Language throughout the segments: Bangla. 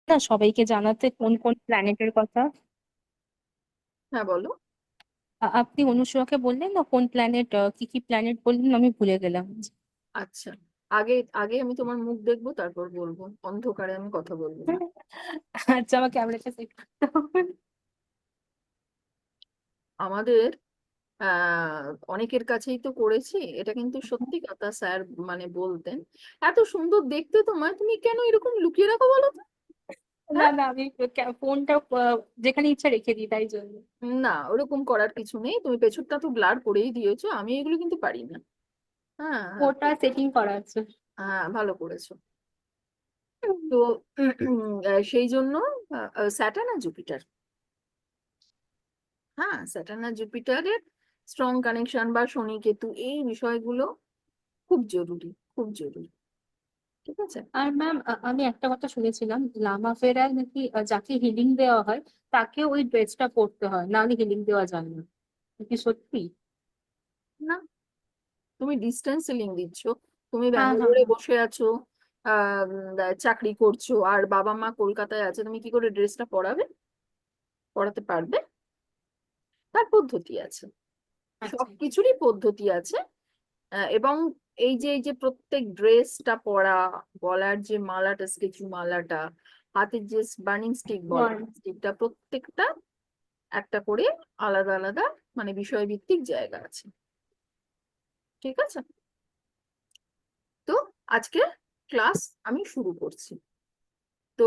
না সবাইকে জানাতে কোন কোন প্ল্যানেটের কথা। হ্যাঁ, বলো। আপনি অনুসূয়াকে বললেন না কোন প্ল্যানেট, কি কি প্ল্যানেট বললেন আমি ভুলে গেলাম। আচ্ছা, আগে আগে আমি তোমার মুখ দেখবো, তারপর বলবো। অন্ধকারে আমি কথা বলবো না। আচ্ছা, আমার ক্যামেরাটা সেট করতে হবে। আমাদের অনেকের কাছেই তো করেছি, এটা কিন্তু সত্যি কথা। স্যার মানে বলতেন, এত সুন্দর দেখতে তোমায়, তুমি কেন এরকম লুকিয়ে রাখো বলো তো? না হ্যাঁ, না, আমি ফোনটা যেখানে ইচ্ছা রেখে দিই তাই জন্য। না, ওরকম করার কিছু নেই। তুমি পেছনটা তো ব্লার করেই দিয়েছো, আমি এগুলো কিন্তু পারি না। হ্যাঁ, হ্যাঁ। ওটা সেটিং করা আছে। হ্যাঁ, ভালো করেছো। তো সেই জন্য স্যাটার্ন আর জুপিটার, হ্যাঁ, স্যাটার্ন আর জুপিটারের স্ট্রং কানেকশন বা শনি কেতু, এই বিষয়গুলো খুব জরুরি, খুব জরুরি। ঠিক আছে। আর ম্যাম, আমি একটা কথা শুনেছিলাম লামা ফেরায় নাকি যাকে হিলিং দেওয়া হয় তাকে ওই ড্রেসটা পরতে হয়, নাহলে হিলিং দেওয়া যায় না। এটা কি সত্যি? না, তুমি ডিস্টেন্স সিলিং দিচ্ছ। তুমি হ্যাঁ হ্যাঁ ব্যাঙ্গালোরে হ্যাঁ। বসে আছো, চাকরি করছো, আর বাবা মা কলকাতায় আছে, তুমি কি করে ড্রেসটা পরাবে? পরাতে পারবে? তার পদ্ধতি আছে, আচ্ছা। সবকিছুরই পদ্ধতি আছে। এবং এই যে প্রত্যেক ড্রেসটা পরা, গলার যে মালাটা, স্টেচু মালাটা, হাতের যে বার্নিং স্টিক বলে, বল। স্টিকটা, প্রত্যেকটা একটা করে আলাদা আলাদা মানে বিষয়ভিত্তিক জায়গা আছে। ঠিক আছে। তো আজকে ক্লাস আমি শুরু করছি। তো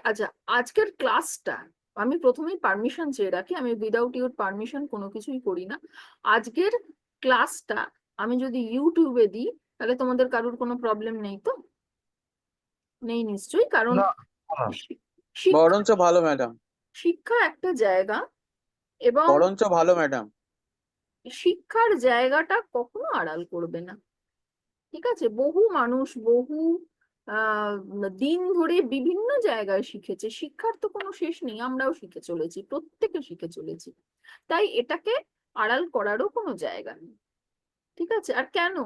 আচ্ছা, আজকের ক্লাসটা আমি প্রথমেই পারমিশন চেয়ে রাখি, আমি উইদাউট ইউর পারমিশন কোনো কিছুই করি না। আজকের ক্লাসটা আমি যদি ইউটিউবে দিই, তাহলে তোমাদের কারোর কোনো প্রবলেম নেই তো? নেই নিশ্চয়ই, কারণ না, না, শি- শিক্ষা বরঞ্চ ভালো ম্যাডাম। শিক্ষা একটা জায়গা, এবং বরঞ্চ ভালো ম্যাডাম। শিক্ষার জায়গাটা কখনো আড়াল করবে না। ঠিক আছে। বহু মানুষ বহু আহ দিন ধরে বিভিন্ন জায়গায় শিখেছে, শিক্ষার তো কোনো শেষ নেই, আমরাও শিখে চলেছি, প্রত্যেকে শিখে চলেছি। তাই এটাকে আড়াল করারও কোনো জায়গা নেই। ঠিক আছে। আর কেন,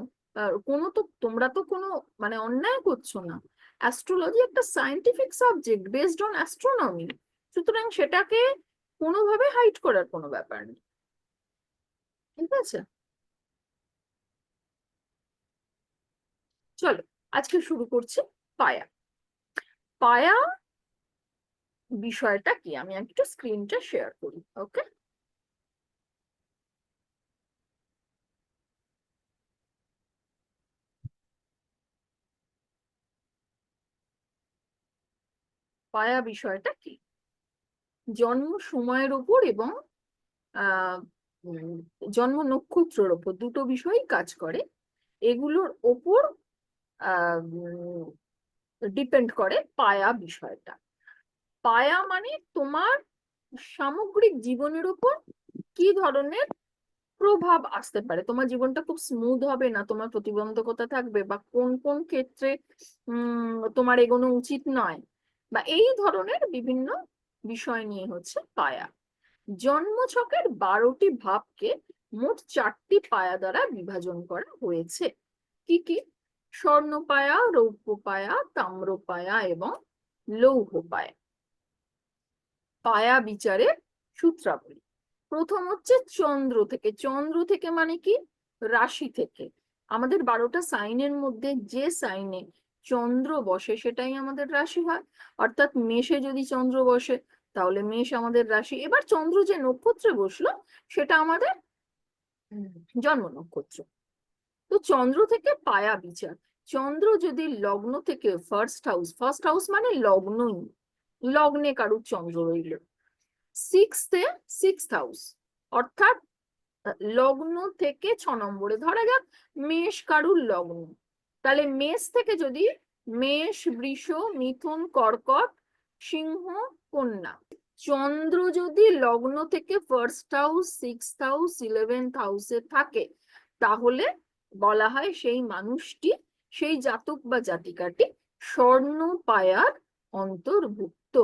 কোনো তো তোমরা তো কোনো মানে অন্যায় করছো না। অ্যাস্ট্রোলজি একটা scientific subject based on astronomy, সুতরাং সেটাকে কোনোভাবে হাইড করার কোনো ব্যাপার নেই। ঠিক আছে। চলো, আজকে শুরু করছি। পায়া। পায়া বিষয়টা কি, আমি একটু স্ক্রিনটা শেয়ার করি। ওকে। পায়া বিষয়টা কি, জন্ম সময়ের উপর এবং আহ উম, জন্ম নক্ষত্রের ওপর দুটো বিষয়ই কাজ করে। এগুলোর ওপর ডিপেন্ড করে পায়া বিষয়টা। পায়া মানে তোমার সামগ্রিক জীবনের উপর কি ধরনের প্রভাব আসতে পারে। তোমার জীবনটা খুব স্মুথ হবে, না তোমার প্রতিবন্ধকতা থাকবে, বা কোন কোন ক্ষেত্রে তোমার এগোনো উচিত নয়, বা এই ধরনের বিভিন্ন বিষয় নিয়ে হচ্ছে পায়া। জন্মছকের 12টি ভাবকে মোট 4টি পায়া দ্বারা বিভাজন করা হয়েছে। কি কি? স্বর্ণ পায়া, রৌপ্য পায়া, তাম্র পায়া এবং লৌহ পায়া। পায়া বিচারের সূত্রাবলী। প্রথম হচ্ছে চন্দ্র থেকে। চন্দ্র থেকে মানে কি? রাশি থেকে। আমাদের 12টা সাইনের মধ্যে যে সাইনে চন্দ্র বসে সেটাই আমাদের রাশি হয়। অর্থাৎ মেষে যদি চন্দ্র বসে, তাহলে মেষ আমাদের রাশি। এবার চন্দ্র যে নক্ষত্রে বসলো, সেটা আমাদের জন্ম নক্ষত্র। তো চন্দ্র থেকে পায়া বিচার। চন্দ্র যদি লগ্ন থেকে ফার্স্ট হাউস, ফার্স্ট হাউস মানে লগ্নই, লগ্নে কারুর চন্দ্র রইল, সিক্সথে, সিক্সথ হাউস, অর্থাৎ লগ্ন থেকে 6 নম্বরে, ধরা যাক মেষ কারুর লগ্ন, তাহলে মেষ থেকে যদি মেষ, বৃষ, মিথুন, কর্কট, সিংহ, কন্যা, চন্দ্র যদি লগ্ন থেকে first house, sixth house, 11th হাউসে থাকে, তাহলে বলা হয় সেই মানুষটি, সেই জাতক বা জাতিকাটি স্বর্ণ পায়ার অন্তর্ভুক্ত।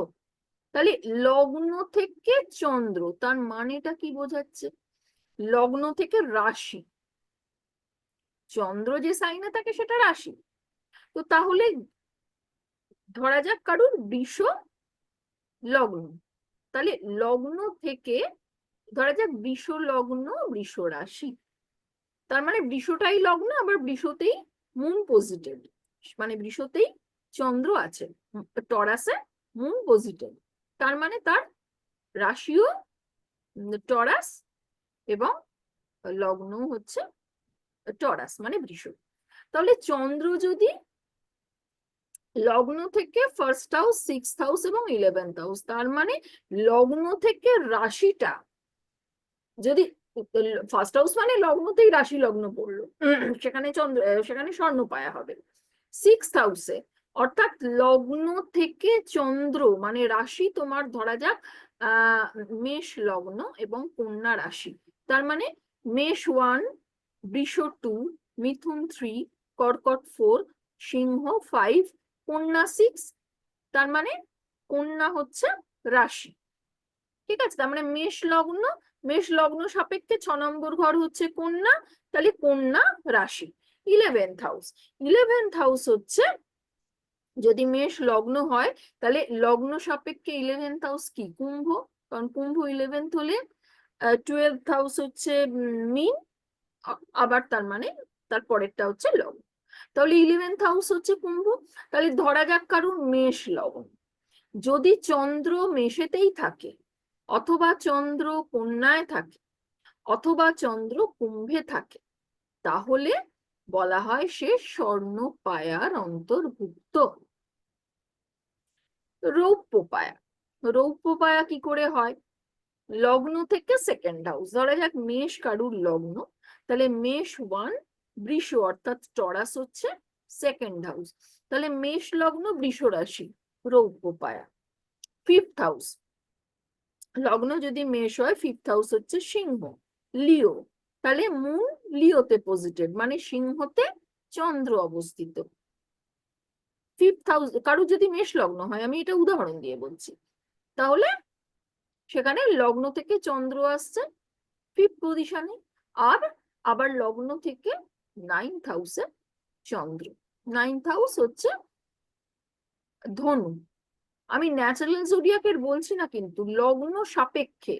তাহলে লগ্ন থেকে চন্দ্র, তার মানেটা কি বোঝাচ্ছে? লগ্ন থেকে রাশি, চন্দ্র যে সাইনে থাকে সেটা রাশি। তো তাহলে ধরা যাক কারুর বৃষ লগ্ন। তাহলে লগ্ন থেকে ধরা যাক বৃষ লগ্ন, বৃষ রাশি, তার মানে বৃষটাই লগ্ন, আবার বৃষতেই মুন পজিটিভ, মানে বৃষতেই চন্দ্র আছে, টরাসে মুন পজিটিভ, তার মানে তার রাশিও টরাস এবং লগ্ন হচ্ছে টরাস মানে বৃষ। তাহলে চন্দ্র যদি লগ্ন থেকে ফার্স্ট হাউস, সিক্সথ হাউস এবং 11th হাউস, তার মানে লগ্ন থেকে রাশিটা যদি, ফার্স্ট হাউস মানে লগ্নতেই রাশি লগ্ন পড়লো, সেখানে সেখানে স্বর্ণপায়া হবে। সিক্সথ হাউসে অর্থাৎ লগ্ন থেকে চন্দ্র মানে রাশি তোমার ধরা যাক মেষ লগ্ন এবং কন্যা রাশি, তার মানে মেষ 1, বৃষ 2, মিথুন 3, কর্কট 4, সিংহ 5, কন্যা 6, তার মানে কন্যা হচ্ছে রাশি। ঠিক আছে, তার মানে মেষ লগ্ন সাপেক্ষে 6 নম্বর ঘর হচ্ছে কন্যা, তাহলে কন্যা রাশি। 11th হাউস, 11th হাউস হচ্ছে যদি মেষ লগ্ন হয় তাহলে লগ্ন সাপেক্ষে 11th হাউস কি কুম্ভ, কারণ কুম্ভ 11th হলে 12th হাউস হচ্ছে মীন, আবার তার মানে তার পরেরটা হচ্ছে লগ্ন, তাহলে 11th হাউস হচ্ছে কুম্ভ। তাহলে ধরা যাক কারণ মেষ লগ্ন, যদি চন্দ্র মেষেতেই থাকে অথবা চন্দ্র কন্যায় থাকে অথবা চন্দ্র কুম্ভে থাকে, তাহলে বলা হয় সে স্বর্ণপায়ার অন্তর্ভুক্ত। রৌপ্য পায়া, রৌপ্য পায়া কি করে হয়? লগ্ন থেকে সেকেন্ড হাউস, ধরা যাক মেষ কারুর লগ্ন, তাহলে মেষ 1, বৃষ অর্থাৎ টরাস হচ্ছে সেকেন্ড হাউস, তাহলে মেষ লগ্ন বৃষ রাশি, রৌপ্য পায়া। 5th হাউস, লগ্ন যদি মেষ হয় 5th হাউস হচ্ছে সিংহ, লিও, তাহলে মুন লিওতে পজিটিভ মানে সিংহতে চন্দ্র অবস্থিত। 5th হাউস কারো যদি মেষ লগ্ন হয়, আমি এটা উদাহরণ দিয়ে বলছি, তাহলে সেখানে লগ্ন থেকে চন্দ্র আসছে 5th পজিশনে, আর আবার লগ্ন থেকে 9th হাউসে চন্দ্র। 9th হাউস হচ্ছে ধনু, আমি ন্যাচারাল জোডিয়াকের বলছি না, কিন্তু লগ্ন সাপেক্ষে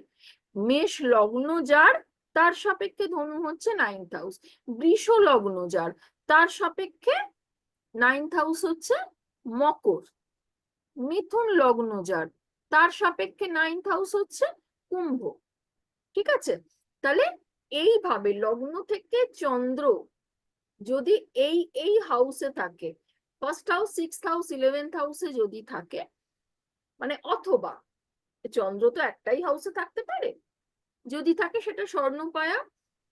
মেষ লগ্ন যার তার সাপেক্ষে ধনু হচ্ছে 9th হাউস, বৃষ লগ্ন যার তার সাপেক্ষে 9th হাউস হচ্ছে মকর, মিথুন লগ্ন যার তার সাপেক্ষে 9th হাউস হচ্ছে কুম্ভ। ঠিক আছে, তাহলে এইভাবে লগ্ন থেকে চন্দ্র যদি এই হাউসে থাকে, first house, sixth house, 11th হাউসে যদি থাকে, মানে অথবা চন্দ্র তো একটাই হাউসে থাকতে পারে, যদি থাকে সেটা স্বর্ণপায়া।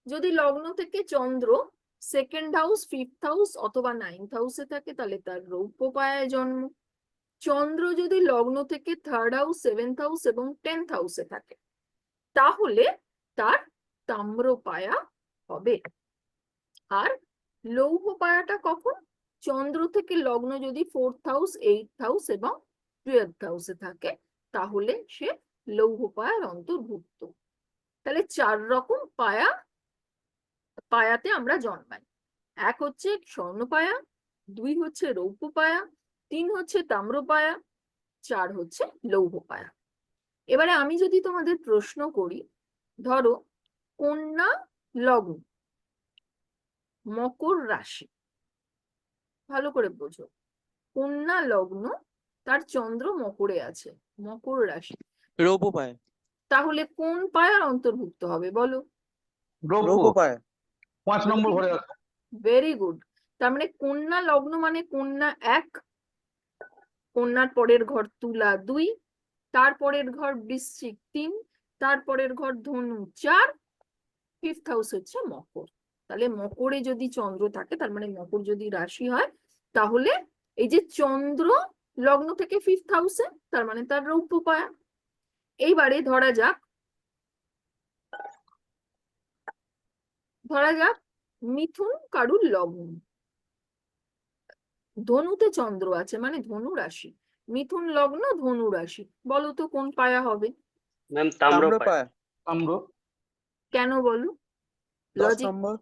যদি লগ্ন থেকে চন্দ্র সেকেন্ড হাউস, 5th হাউস অথবা 9th হাউসে থাকে তাহলে তার রৌপ্য পায়ায় জন্ম। চন্দ্র যদি লগ্ন থেকে 3rd হাউস, 7th হাউস এবং 10th হাউসে থাকে তাহলে তার তাম্র পায়া হবে। আর লৌহ পায়াটা কখন? চন্দ্র থেকে লগ্ন যদি 4th হাউস, 8th হাউস এবং 12th হাউসে থাকে তাহলে সে লৌহ পায়ার অন্তর্ভুক্ত। তাহলে 4 রকম পায়াতে আমরা জন্মাই। 1 হচ্ছে স্বর্ণ পায়া, 2 হচ্ছে রৌপ্য পায়া, 3 হচ্ছে তাম্র পায়া, 4 হচ্ছে লৌহ পায়া। এবারে আমি যদি তোমাদের প্রশ্ন করি, ধরো কন্যা লগ্ন, মকর রাশি, ভালো করে বোঝো, কন্যা লগ্ন, তার চন্দ্র মকরে আছে, মকর রাশি, রৌপ্য পায়। তাহলে কোন পায়ার অন্তর্ভুক্ত হবে বলো? রৌপ্য পায়। 5 নম্বর ঘরে আছে। ভেরি গুড, তার মানে কন্যা লগ্ন মানে কন্যা 1, কন্যার পরের ঘর তুলা 2, তারপরের ঘর বৃশ্চিক 3, তারপরের ঘর ধনু 4, 5th হাউস হচ্ছে মকর। তাহলে মকরে যদি চন্দ্র থাকে, তার মানে মকর যদি রাশি হয়, তাহলে এই যে চন্দ্র লগ্ন থেকে 5th হাউসে, তার মানে তার রৌপ্য পায়া। এইবারে ধরা যাক মিথুন কারুর লগ্ন, ধনুতে চন্দ্র আছে মানে ধনু রাশি, মিথুন লগ্ন ধনু রাশি, বলো তো কোন পায়া হবে? ম্যাম তাম্র তাম্র পায়। পায়। তাম্র। কেন বলো? 10 লজিক নম্বর।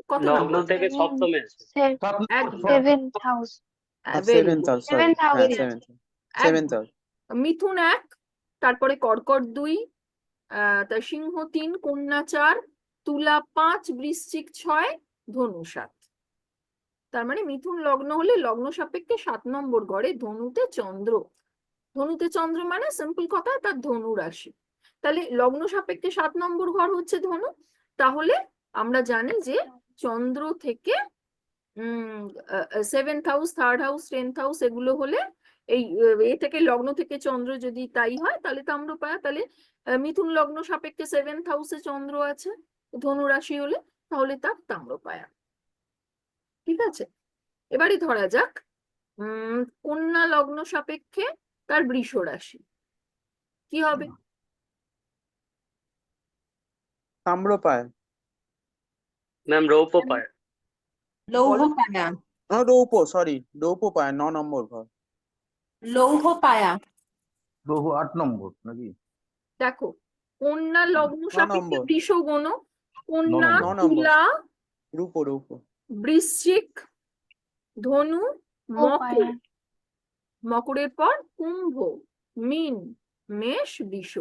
কত লগ্ন নম্বর? থেকে সপ্তমে আছে। 7 একদম। নম্বর। 7th house. Very 7th good. house, sorry. 7th house. হ্যাঁ, Yes. 7th. 7th house. মিথুন 1, তারপরে কর্কট 2, তার সিংহ 3, কন্যা 4, তুলা 5, বৃশ্চিক 6, ধনু 7। তার মানে মিথুন লগ্ন হলে লগ্ন সাপেক্ষে 7 নম্বর ঘরে ধনুতে চন্দ্র। ধনুতে চন্দ্র মানে সিম্পল কথা, তার ধনু রাশি। তাহলে লগ্ন সাপেক্ষে 7 নম্বর ঘর হচ্ছে ধনু। তাহলে আমরা জানি যে চন্দ্র থেকে 7th house, 3rd house, 10th house এগুলো হলে এই এ থেকে লগ্ন থেকে চন্দ্র যদি তাই হয় তাহলে তাম্রপায়া। তাহলে মিথুন লগ্ন সাপেক্ষে 7th হাউসে চন্দ্র আছে ধনু রাশি হলে, তাহলে তার তাম্রপায়া। ঠিক আছে, এবারে ধরা যাক কন্যা লগ্ন সাপেক্ষে তার বৃষ রাশি, কি হবে? তাম্রপায়া। ম্যাম রৌপ্য পায়া। লৌহ বলো। পায়া। রৌপ, সরি, রৌপ পায়া, 9 নম্বর ঘর। লৌহ পায়া। বহু 8 নম্বর নাকি? দেখো, কন্যা লগ্ন 9 সাপেক্ষে নম্বর। বৃষ গণ, কন্যা, 9 নম্বর। তুলা, রূপ, রূপ। বৃশ্চিক, ধনু, ও পায়া। মকর, মকরের পর কুম্ভ, মীন, মেষ, বৃষ,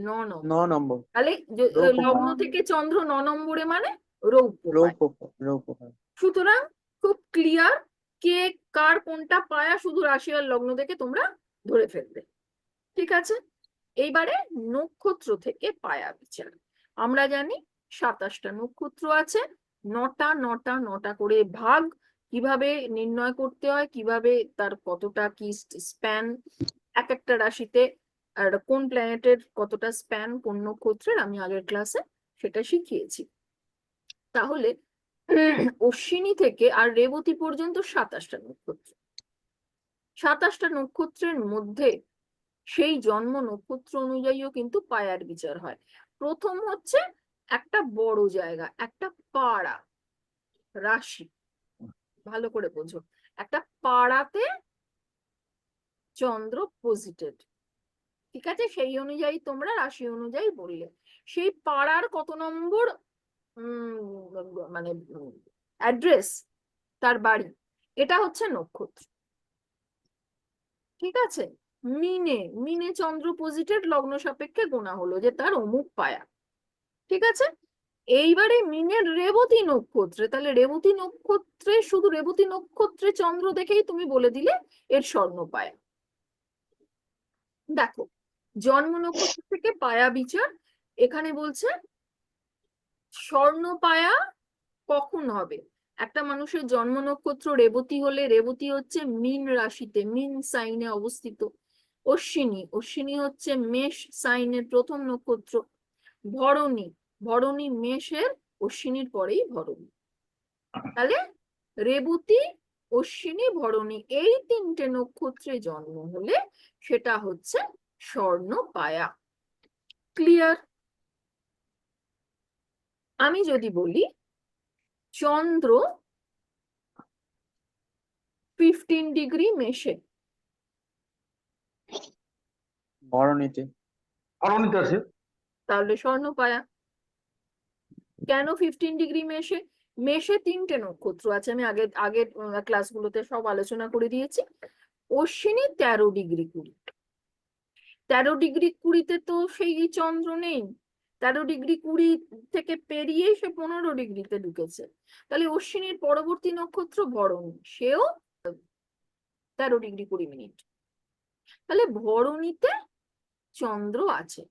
9 নম্বর। 9 নম্বর। তাহলে রৌপ্য লগ্ন পায়া। থেকে চন্দ্র 9 নম্বরে মানে রৌপ্য পায়া। রৌপ, রৌপ পায়া। সুতরাং খুব ক্লিয়ার কে কার কোনটা পায়া, শুধু রাশি আর লগ্ন দেখে তোমরা ধরে ফেলবে। ঠিক আছে, এইবারে নক্ষত্র থেকে পায়া বিচার। আমরা জানি 27টা নক্ষত্র আছে, 9টা করে ভাগ। কিভাবে নির্ণয় করতে হয়, কিভাবে তার কতটা কি স্প্যান এক একটা রাশিতে, আর কোন প্ল্যানেটের কতটা স্প্যান কোন নক্ষত্রের, আমি আগের ক্লাসে সেটা শিখিয়েছি। তাহলে অশ্বিনী থেকে আর রেবতী পর্যন্ত 27টা নক্ষত্র। 27টা নক্ষত্রের মধ্যে সেই জন্ম নক্ষত্র অনুযায়ীও কিন্তু পায়ার বিচার হয়। প্রথম হচ্ছে একটা বড় জায়গা, একটা পাড়া রাশি, ভালো করে বোঝো, একটা পাড়াতে চন্দ্র পজিটেড। ঠিক আছে, সেই অনুযায়ী তোমরা রাশি অনুযায়ী বললে সেই পাড়ার কত নম্বর মানে অ্যাড্রেস, তার বাড়ি, এটা হচ্ছে নক্ষত্র। ঠিক আছে, মিনে, মিনে চন্দ্র পজিটেড লগ্ন সাপেক্ষে গোনা হলো যে তার অমুক পায়া। ঠিক আছে, এইবারে মিনের রেবতী নক্ষত্রে, তাহলে রেবতী নক্ষত্রে, শুধু রেবতী নক্ষত্রে চন্দ্র দেখেই তুমি বলে দিলে এর স্বর্ণ পায়া। দেখো, জন্ম নক্ষত্র থেকে পায়া বিচার এখানে বলছে স্বর্ণ পায়া কখন হবে। একটা মানুষের জন্ম নক্ষত্র রেবতী হলে, রেবতী হচ্ছে মীন রাশিতে, মীন সাইনে অবস্থিত। অশ্বিনী, অশ্বিনী হচ্ছে মেষ সাইনের প্রথম নক্ষত্র। ভরণী, ভরণী মেষের অশ্বিনীর পরেই ভরণী। তাহলে রেবতী, অশ্বিনী, ভরণী এই 3টে নক্ষত্রে জন্ম হলে সেটা হচ্ছে স্বর্ণ পায়া। ক্লিয়ার? আমি যদি বলি চন্দ্র 15 ডিগ্রি মেষে, ভরণীতে। অরণিতে আছে। তাহলে স্বর্ণ পায়া। কেন 15 ডিগ্রি মেষে? মেষে 3টে নক্ষত্র আছে, আমি আগের ক্লাসগুলোতে সব আলোচনা করে দিয়েছি। অশ্বিনী 13 ডিগ্রি 20, 13 ডিগ্রি 20তে তো সেই চন্দ্র নেই, 13 ডিগ্রি 20 থেকে পেরিয়ে সে 15 ডিগ্রিতে ঢুকেছে। তাহলে অশ্বিনীর পরবর্তী নক্ষত্র ভরণী, সেও 13 ডিগ্রি 20 মিনিট। তাহলে ভরণীতে চন্দ্র আছে,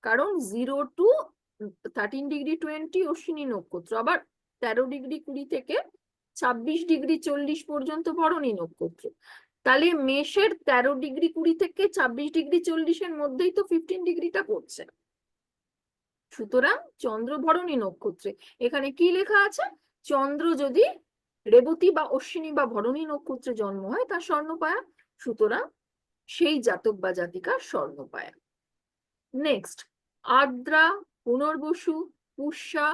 কারণ 0 to 13 ডিগ্রি 20 অশ্বিনী নক্ষত্র, আবার 13 ডিগ্রি 20 থেকে 26 ডিগ্রি 40 পর্যন্ত ভরণী নক্ষত্র। তাহলে মেষের 13 ডিগ্রি 20 থেকে 26 ডিগ্রি 40-এর মধ্যেই তো 15 ডিগ্রিটা পড়ছে। সুতরাং চন্দ্র ভরণী নক্ষত্রে, এখানে কি লেখা আছে? চন্দ্র যদি রেবতী বা অশ্বিনী বা ভরণী নক্ষত্রে জন্ম হয় তার স্বর্ণ পায়া। সুতরাং সেই জাতক বা জাতিকার স্বর্ণ পায়া। নেক্সট, আর্দ্রা, পুনর্বসু, পুষ্যা,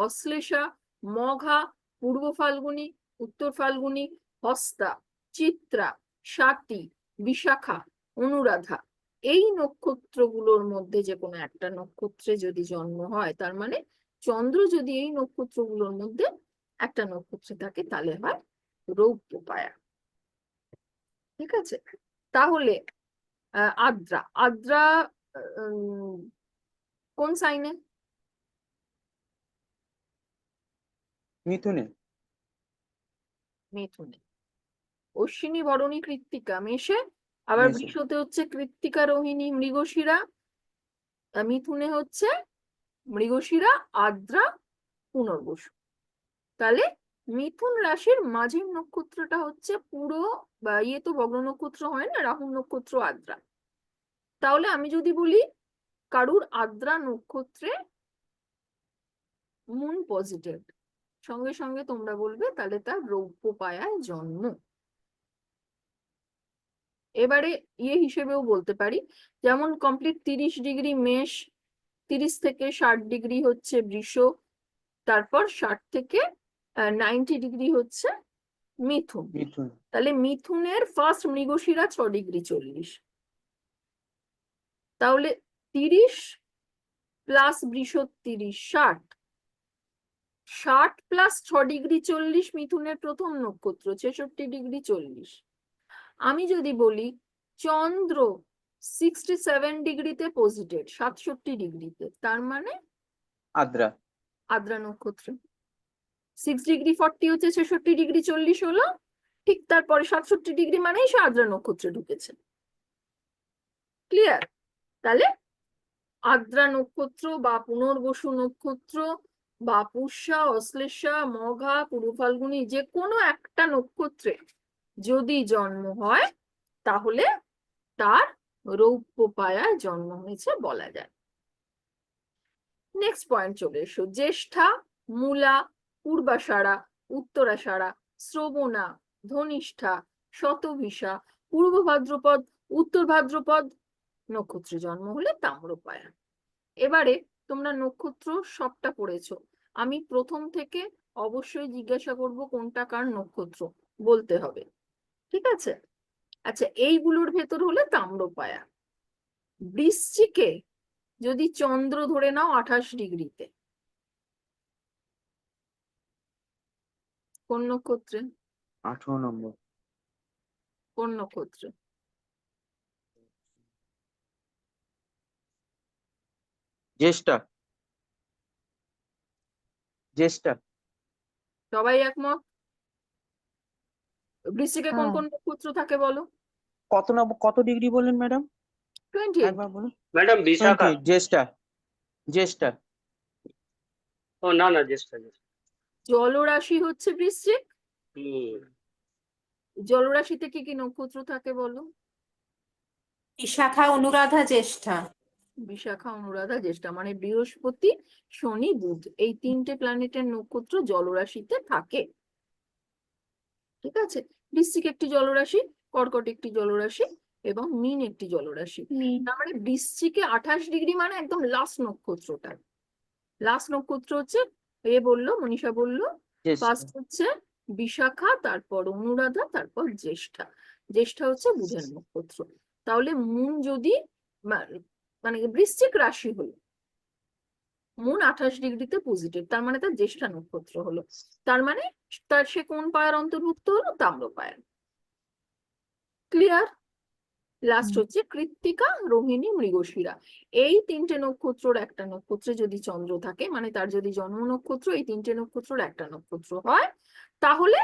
অশ্লেষা, মঘা, পূর্ব ফাল্গুনী, উত্তর ফাল্গুনী, হস্তা, চিত্রা, স্বাতী, বিশাখা, অনুরাধা এই নক্ষত্রগুলোর মধ্যে যে কোনো একটা নক্ষত্রে যদি জন্ম হয়, তার মানে চন্দ্র যদি এই নক্ষত্রগুলোর মধ্যে একটা নক্ষত্রে থাকে তাহলে হয় রৌপ্য পায়া। ঠিক আছে, তাহলে আদ্রা আদ্রা কোন সাইনে? মিথুনে। মিথুনে। অশ্বিনী ভরণী কৃত্তিকা মেষে, আবার মেষে। বৃষতে হচ্ছে কৃত্তিকা রোহিণী মৃগশিরা, মিথুনে হচ্ছে মৃগশিরা আদ্রা পুনর্বসু। তাহলে মিথুন রাশির মাঝের নক্ষত্রটা হচ্ছে পুরো বা ইয়ে তো ভগ্ন নক্ষত্র হয় না, রাহু নক্ষত্র আদ্রা। তাহলে আমি যদি বলি কারুর আদ্রা নক্ষত্রে মুন পজিটিভ, সঙ্গে সঙ্গে তোমরা বলবে তাহলে তার রৌপ্য পায়ায় জন্ম। এবারে ইয়ে হিসেবেও বলতে পারি, যেমন কমপ্লিট 30 ডিগ্রি মেষ, 30 থেকে 60 ডিগ্রি হচ্ছে বৃষ, তারপর 60 থেকে 90 ডিগ্রি হচ্ছে মিথুন। মিথুন। তাহলে মিথুনের ফার্স্ট মৃগশিরা 6 ডিগ্রি 40, তাহলে 30 প্লাস বৃষ 30 60, 60 প্লাস 6 ডিগ্রি 40 মিথুনের প্রথম নক্ষত্র 66 ডিগ্রি 40। আমি যদি বলি চন্দ্র 67 ডিগ্রিতে পজিটেড 67 ডিগ্রিতে, তার মানে আদ্রা। আদ্রা নক্ষত্র। 6 ডিগ্রি 40 হচ্ছে 66 ডিগ্রি 40 হলো, ঠিক তারপরে 67 ডিগ্রি মানেই সে আদ্রা নক্ষত্রে ঢুকেছে। ক্লিয়ার? তাহলে আদ্রা নক্ষত্র বা পুনর্বসু নক্ষত্র বা পুষ্যা অশ্লেষা মঘা পূর্ব ফাল্গুনী যে কোনো একটা নক্ষত্রে যদি জন্ম হয় তাহলে তার রৌপ্য পায়ায় জন্ম হয়েছে বলা যায়। নেক্সট পয়েন্ট চলে এসো। জ্যেষ্ঠা, মূলা, পূর্বাষাঢ়া, উত্তরাষাঢ়া, শ্রবণা, ধনিষ্ঠা, শতভিষা, পূর্ব ভাদ্রপদ, উত্তর ভাদ্রপদ নক্ষত্রে জন্ম হলে তাম্রপায়া। এবারে তোমরা নক্ষত্র সবটা পড়েছো, আমি প্রথম থেকে অবশ্যই জিজ্ঞাসা করব কোনটা কার নক্ষত্র বলতে হবে, ঠিক আছে? আচ্ছা, এইগুলোর ভেতর হলে তাম্রপায়া। বৃশ্চিকে যদি চন্দ্র ধরে নাও 28 ডিগ্রিতে, কোন নক্ষত্রে? 18 নম্বর। কোন নক্ষত্রে? জ্যেষ্ঠা। জ্যেষ্ঠা। সবাই একমত? বৃশ্চিকে কোন হ্যাঁ। কোন নক্ষত্র থাকে বলো? কত নম্বর, কত ডিগ্রি বললেন ম্যাডাম? 28। একবার বলুন। ম্যাডাম বিশাখা। 28 জ্যেষ্ঠা। জ্যেষ্ঠা। ও না না, জ্যেষ্ঠা জ্যেষ্ঠা। জলরাশি হচ্ছে বৃশ্চিক। হুম। জলরাশিতে কি কি নক্ষত্র থাকে বলো? বিশাখা, অনুরাধা, জ্যেষ্ঠা। বিশাখা, অনুরাধা, জ্যেষ্ঠা, মানে বৃহস্পতি, শনি, বুধ, এই 3টে প্ল্যানেটের নক্ষত্র জলরাশিতে থাকে। ঠিক আছে? বৃশ্চিক একটি জলরাশি, কর্কট একটি জলরাশি এবং মীন একটি জলরাশি। তার মানে বৃশ্চিকে 28 ডিগ্রি মানে একদম লাস্ট নক্ষত্রটা। লাস্ট নক্ষত্র হচ্ছে, এ বললো, মনীষা বললো, জ্যেষ্ঠা। ফার্স্ট হচ্ছে বিশাখা, তারপর অনুরাধা, তারপর জ্যেষ্ঠা। জ্যেষ্ঠা হচ্ছে বুধের নক্ষত্র। তাহলে মুন যদি মানে বৃশ্চিক রাশি হলো, মুন 28 ডিগ্রিতে পজিটিভ, তার মানে তার জ্যেষ্ঠা নক্ষত্র হলো, তার মানে তার সে কোন পায়ার অন্তর্ভুক্ত হলো? তাম্রপায়ার। ক্লিয়ার? লাস্ট হচ্ছে কৃত্তিকা, রোহিণী, মৃগশিরা। এই 3টে নক্ষত্রর একটা নক্ষত্রে যদি চন্দ্র থাকে, মানে তার যদি জন্ম নক্ষত্র এই 3টে নক্ষত্রর একটা নক্ষত্র হয়, তাহলে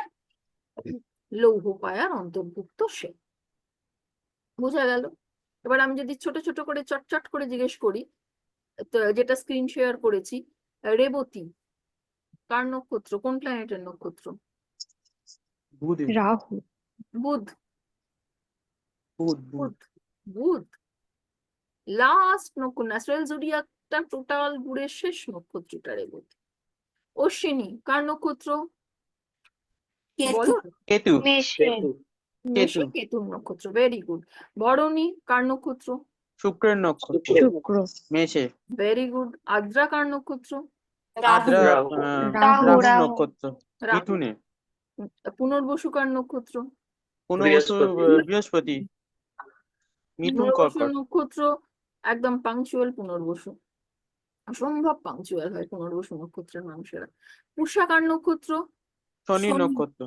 লৌহ পায়ার অন্তর্ভুক্ত সে। বোঝা গেল? এবার আমি যদি ছোট ছোট করে চটচট করে জিজ্ঞেস করি, তো যেটা স্ক্রিন শেয়ার করেছি, রেবতী কার নক্ষত্র, কোন প্ল্যানেটের নক্ষত্র? বুধ। রাহু। বুধ। বুধ। বুধ। বুধ। বুধ লাস্ট নক্ষত্র, ন্যাচারাল জোডিয়াকটা টোটাল ঘুরে শেষ নক্ষত্রটা রেবতী। অশ্বিনী কার নক্ষত্র কেতু। বলো? কেতু। কেতু। মেষে কেতুর নক্ষত্র, ভেরি গুড। ভরণী কার নক্ষত্র? শুক্রের নক্ষত্র। শুক্র। মেষে। Very good. আদ্রা কার নক্ষত্র? রাহু। আদ্রা রাহু। রাহু রাহু। নক্ষত্র। রাহু। মিথুনে। পুনর্বসু কার নক্ষত্র? পুনর্বসু বৃহস্পতি। বৃহস্পতি। মিথুন পুনর্বসু কর্কট। নক্ষত্র একদম পাংচুয়াল পুনর্বসু, অসম্ভব পাংচুয়াল হয় পুনর্বসু নক্ষত্রের মানুষেরা। পুষ্যা কার নক্ষত্র? শনি শনি। নক্ষত্র।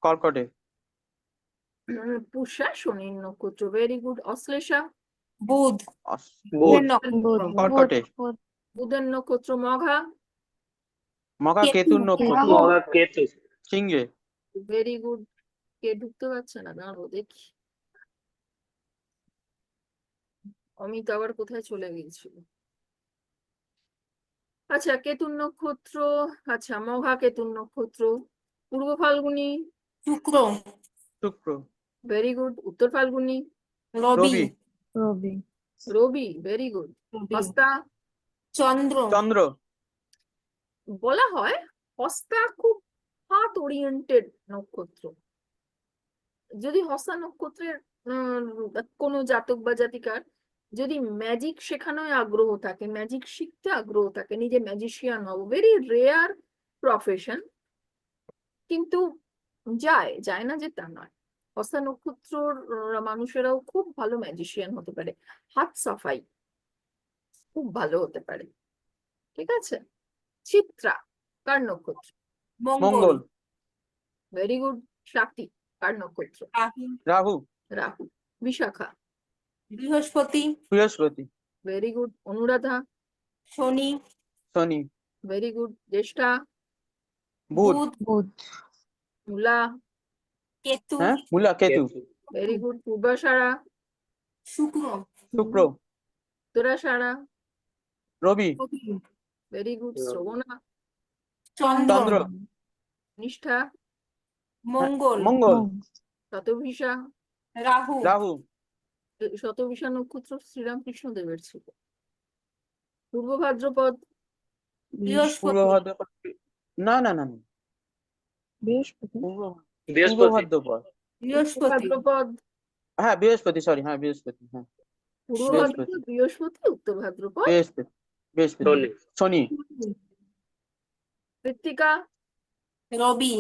কর্কটে। পুষা শনির নক্ষত্র, ভেরি গুড। অশ্লেষা বুধ অস- বুধ, নক্ষত্র কর্কটে, বুধের নক্ষত্র। মঘা মঘা কেতুর নক্ষত্র, মহা কেতু, সিংহে, ভেরি গুড। কে ঢুকতে পারছে না, দাঁড়াও দেখি। অমিত আবার কোথায় চলে গিয়েছিল? আচ্ছা, কেতুর নক্ষত্র। আচ্ছা, মঘা কেতুর নক্ষত্র। পূর্ব ফাল্গুনী, শুক্র শুক্র, ভেরি গুড। উত্তর ফাল্গুনী, রবি রবি, রবি, ভেরি গুড। রবি হস্তা, চন্দ্র চন্দ্র, বলা হয় হস্তা খুব হাত ওরিয়েন্টেড নক্ষত্র। যদি হস্তা নক্ষত্রের কোনো জাতক বা জাতিকার যদি ম্যাজিক শেখানোয় আগ্রহ থাকে, ম্যাজিক শিখতে আগ্রহ থাকে, নিজে ম্যাজিশিয়ান হবো, ভেরি রেয়ার প্রফেশন, কিন্তু যায় না যে তা নয়। হস্তা নক্ষত্রর মানুষেরাও খুব ভালো ম্যাজিশিয়ান হতে পারে, হাত সাফাই খুব ভালো হতে পারে। ঠিক আছে। চিত্রা কার নক্ষত্র? মঙ্গল মঙ্গল, ভেরি গুড। স্বাতী কার নক্ষত্র? রাহু রাহু, রাহু। বিশাখা, বৃহস্পতি বৃহস্পতি, ভেরি গুড। অনুরাধা, শনি শনি, ভেরি গুড। জ্যেষ্ঠা, বুধ, বুধ মূলা, কেতু হ্যাঁ মূলা, কেতু, ভেরি গুড। পূর্বাষাঢ়া, শুক্র শুক্র, উত্তরাষাঢ়া, রবি, রবি, ভেরি গুড। শ্রবণা, চন্দ্র চন্দ্র, নিষ্ঠা, মঙ্গল মঙ্গল, শতভিষা। রাহু রাহু, শতভিষা নক্ষত্র শ্রীরামকৃষ্ণ দেবের ছিল। পূর্ব ভাদ্রপদ, পূর্ব বৃহস্পতি ভাদ্রপদ, না না না না, পূর্ব বৃহস্পতি, ভাদ্রপদ, বৃহস্পতি ভাদ্রপদ, হ্যাঁ বৃহস্পতি, সরি, হ্যাঁ বৃহস্পতি, হ্যাঁ পূর্ব বৃহস্পতি, ভাদ্রপদ বৃহস্পতি, উত্তর ভাদ্রপদ বৃহস্পতি, বৃহস্পতি, শনি, শনি, কৃত্তিকা, রবি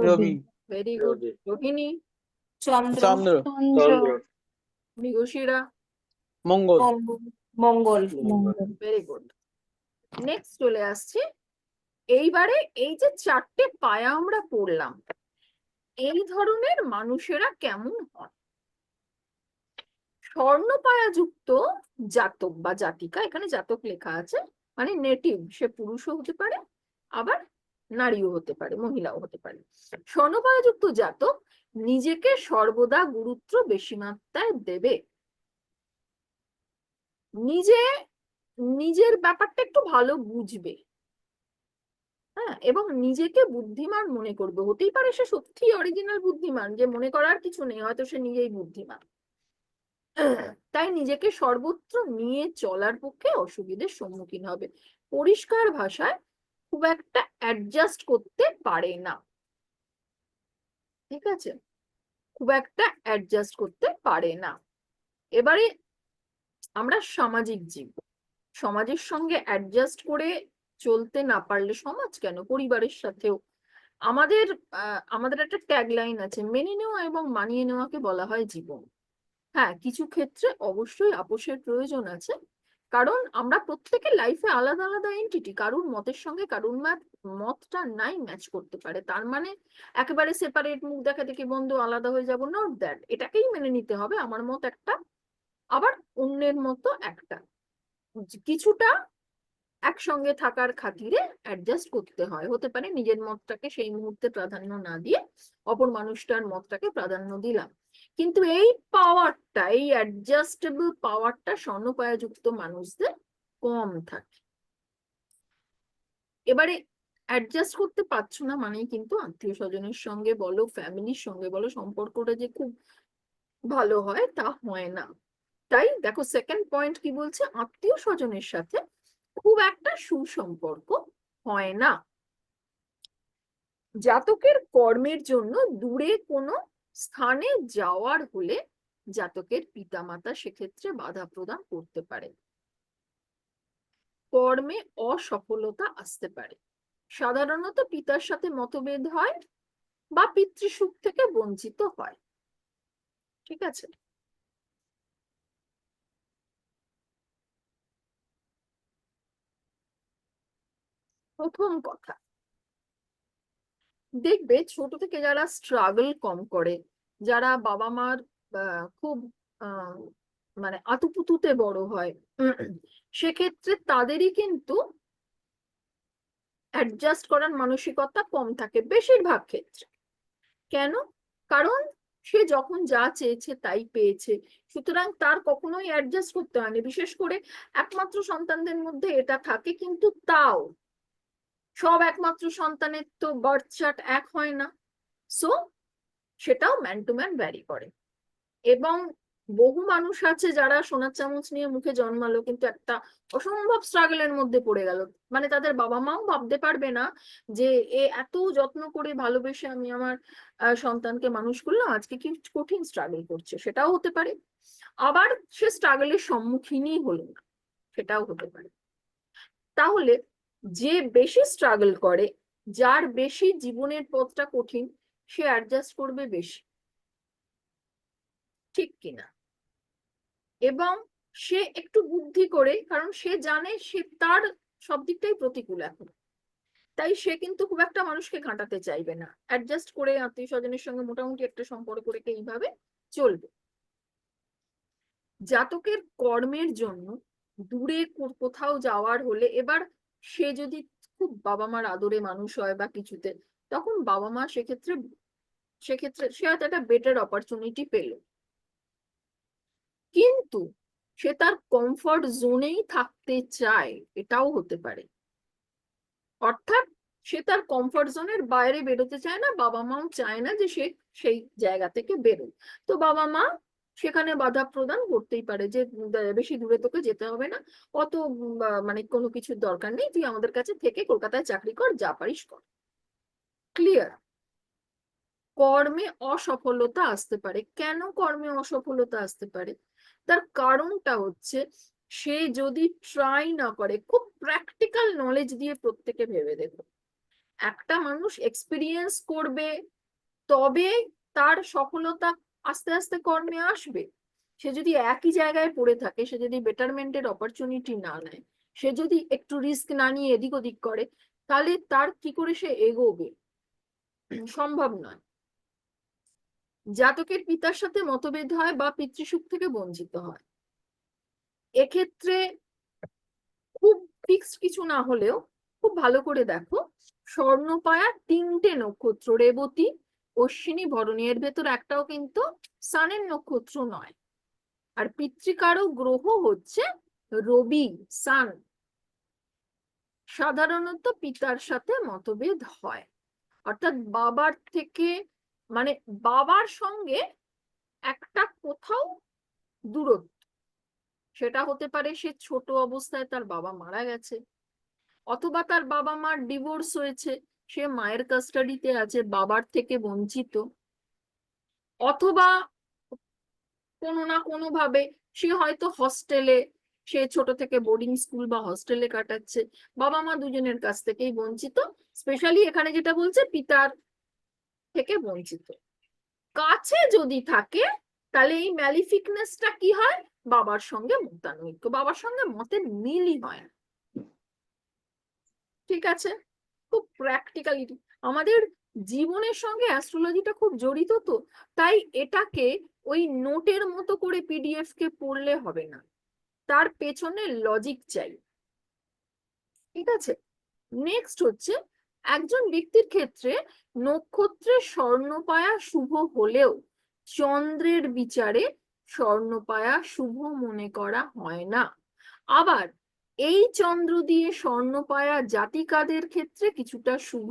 রবি, ভেরি গুড। রবি, রোহিণী, চন্দ্র চন্দ্র, চন্দ্র, মৃগশিরা, মঙ্গল, মঙ্গল ভেরি গুড। নেক্সট চলে আসছি। এইবারে এই যে চারটে পায়া আমরা পড়লাম, এই ধরনের মানুষেরা কেমন হয়? স্বর্ণপায়া যুক্ত জাতক বা জাতিকা, এখানে জাতক লেখা আছে, মানে নেটিভ, সে পুরুষও হতে পারে আবার নারীও হতে পারে, মহিলাও হতে পারে। স্বর্ণপায়া যুক্ত জাতক নিজেকে সর্বদা গুরুত্ব বেশি মাত্রায় দেবে, নিজের ব্যাপারটা একটু ভালো বুঝবে, হ্যাঁ, এবং নিজেকে বুদ্ধিমান মনে করবে। হতেই পারে সে সত্যি অরিজিনাল বুদ্ধিমান, যে মনে করার কিছু নেই, হয়তো সে নিজেই বুদ্ধিমান। তাই নিজেকে সর্বত্র নিয়ে চলার পক্ষে অসুবিধার সম্মুখীন হবে। পরিষ্কার ভাষায় খুব একটা অ্যাডজাস্ট করতে পারে না। ঠিক আছে, খুব একটা অ্যাডজাস্ট করতে পারে না। এবারে আমরা সামাজিক জীব, সমাজের সঙ্গে অ্যাডজাস্ট করে চলতে না পারলে, সমাজ কেন, পরিবারের সাথেও আমাদের একটা ট্যাগলাইন আছে, মেনে নেওয়া এবং মানিয়ে নেওয়াকে বলা হয় জীবন। হ্যাঁ, কিছু ক্ষেত্রে অবশ্যই আপোষের প্রয়োজন আছে, কারণ আমরা প্রত্যেকে লাইফে আলাদা আলাদা এন্টিটি, কারুর মতের সঙ্গে কারুর মতটা নাই ম্যাচ করতে পারে, তার মানে একেবারে সেপারেট, মুখ দেখা দেখি বন্ধু, আলাদা হয়ে যাব, নট দ্যাট। এটাকেই মেনে নিতে হবে, আমার মত একটা, আবার অন্যের মতো একটা, কিছুটা একসঙ্গে থাকার খাতিরে অ্যাডজাস্ট করতে হয়। হতে পারে নিজের মতটাকে সেই মুহূর্তে প্রাধান্য না দিয়ে অপর মানুষটার মতটাকে প্রাধান্য দিলাম, কিন্তু এই পাওয়ারটা, এই অ্যাডজাস্টেবল পাওয়ারটা স্বর্ণপায়াযুক্ত মানুষদের কম থাকে। এবারে অ্যাডজাস্ট করতে পারছো না মানেই কিন্তু আত্মীয় স্বজনের সঙ্গে বলো, ফ্যামিলির সঙ্গে বলো, সম্পর্কটা যে খুব ভালো হয় তা হয় না। তাই দেখো সেকেন্ড পয়েন্ট কি বলছে, আত্মীয় স্বজনের সাথে খুব একটা সুসম্পর্ক হয় না। জাতকের কর্মের জন্য দূরে কোনো স্থানে যাওয়ার হলে জাতকের পিতামাতা সেক্ষেত্রে বাধা প্রদান করতে পারে, কর্মে অসফলতা আসতে পারে, সাধারণত পিতার সাথে মতভেদ হয় বা পিতৃসুখ থেকে বঞ্চিত হয়। ঠিক আছে। প্রথম কথা, দেখবে ছোট থেকে যারা স্ট্রাগল কম করে, যারা বাবা মার খুব মানে আতুপুতুতে বড় হয়, সেক্ষেত্রে তাদেরই কিন্তু অ্যাডজাস্ট করার মানসিকতা কম থাকে বেশিরভাগ ক্ষেত্রে। কেন? কারণ সে যখন যা চেয়েছে তাই পেয়েছে, সুতরাং তার কখনোই অ্যাডজাস্ট করতে হয়নি। বিশেষ করে একমাত্র সন্তানদের মধ্যে এটা থাকে, কিন্তু তাও সব একমাত্র সন্তানের তো বার্থ চার্ট এক হয় না, সো সেটাও ম্যান টু ম্যান ভ্যারি করে। এবং বহু মানুষ আছে যারা সোনার চামচ নিয়ে মুখে জন্মালো কিন্তু একটা অসম্ভব স্ট্রাগলের মধ্যে পড়ে গেল, মানে তাদের বাবা মাও ভাবতে পারবে না যে এ এত যত্ন করে ভালোবেসে আমি আমার সন্তানকে মানুষ করলাম, আজকে কি কঠিন স্ট্রাগল করছে, সেটাও হতে পারে। আবার সে স্ট্রাগলের সম্মুখীনই হলো না, সেটাও হতে পারে। তাহলে যে বেশি স্ট্রাগল করে, যার বেশি জীবনের পথটা কঠিন, সে অ্যাডজাস্ট করবে বেশি, ঠিক কিনা? এবং সে একটু বুদ্ধি করে, কারণ সে জানে সে তার সব দিকটাই প্রতিকূল এখন, তাই সে কিন্তু খুব একটা মানুষকে ঘাঁটাতে চাইবে না, অ্যাডজাস্ট করে আত্মীয় স্বজনের সঙ্গে মোটামুটি একটা সম্পর্ক রেখে এইভাবে চলবে। জাতকের কর্মের জন্য দূরে কোথাও যাওয়ার হলে, এবার সে যদি খুব বাবা মার আদরে মানুষ হয় বা কিছুতে, তখন বাবা মা সেক্ষেত্রে সে হয়তো একটা বেটার অপরচুনিটি পেল, কিন্তু সে তার কমফর্ট জোনেই থাকতে চায়, এটাও হতে পারে। অর্থাৎ সে তার কমফর্ট জোনের বাইরে বেরোতে চায় না, বাবা মাও চায় না যে সে সেই জায়গা থেকে বেরোয়, তো বাবা মা সেখানে বাধা প্রদান করতেই পারে যে বেশি দূরে তোকে যেতে হবে না, অত মানে কোনো কিছুর দরকার নেই, তুই আমাদের কাছে থেকে কলকাতায় চাকরি কর, যা পারিস কর। ক্লিয়ার? কর্মে অসফলতা আসতে পারে। কেন কর্মে অসফলতা আসতে পারে? তার কারণটা হচ্ছে সে যদি ট্রাই না করে, খুব প্র্যাকটিক্যাল নলেজ দিয়ে প্রত্যেকে ভেবে দেখো, একটা মানুষ এক্সপিরিয়েন্স করবে তবে তার সফলতা আস্তে আস্তে কর্মে আসবে। সে যদি একই জায়গায় পড়ে থাকে, সে যদি বেটারমেন্টের অপরচুনিটি না নেয়, সে যদি একটু রিস্ক না নিয়ে এদিক ওদিক করে, তাহলে তার কি করে সে এগোবে? সম্ভব নয়। জাতকের পিতার সাথে মতভেদ হয় বা পিতৃসুখ থেকে বঞ্চিত হয়, এক্ষেত্রে খুব ফিক্সড কিছু না হলেও খুব ভালো করে দেখো, স্বর্ণপায়া 3টে নক্ষত্র, রেবতী, অশ্বিনী, ভরণী, এর ভেতর একটাও কিন্তু সানের নক্ষত্র নয়। আর পিতৃকারক গ্রহ হচ্ছে রবি, সান। সাধারণত পিতার সাথে মতভেদ হয়, অর্থাৎ বাবার থেকে, মানে বাবার সঙ্গে একটা কোথাও দূরত্ব, সেটা হতে পারে সে ছোট অবস্থায় তার বাবা মারা গেছে, অথবা তার বাবা মার ডিভোর্স হয়েছে, সে মায়ের কাস্টাডিতে আছে, বাবার থেকে বঞ্চিত, অথবা কোনো না কোনো ভাবে সে হয়তো হস্টেলে, সে ছোট থেকে বোর্ডিং স্কুল বা হস্টেলে কাটাচ্ছে, বাবা মা দুজনের কাছ থেকেই বঞ্চিত, স্পেশালি এখানে যেটা বলছে পিতার থেকে বঞ্চিত। কাছে যদি থাকে তাহলে এই ম্যালিফিকনেসটা কি হয়? বাবার সঙ্গে মতানৈক্য, বাবার সঙ্গে মতের মিলই হয়। ঠিক আছে? খুব প্র্যাকটিক্যালিটি, আমাদের জীবনের সঙ্গে অ্যাস্ট্রোলজিটা খুব জড়িত, তো তাই এটাকে ওই নোটের মতো করে পিডিএফ কে পড়লে হবে না, তার পেছনে লজিক চাই। ঠিক আছে? নেক্সট হচ্ছে, একজন ব্যক্তির ক্ষেত্রে নক্ষত্রের স্বর্ণপায়া শুভ হলেও চন্দ্রের বিচারে স্বর্ণপায়া শুভ মনে করা হয় না। আবার এই চন্দ্র দিয়ে স্বর্ণপায়া জাতিকাদের ক্ষেত্রে কিছুটা শুভ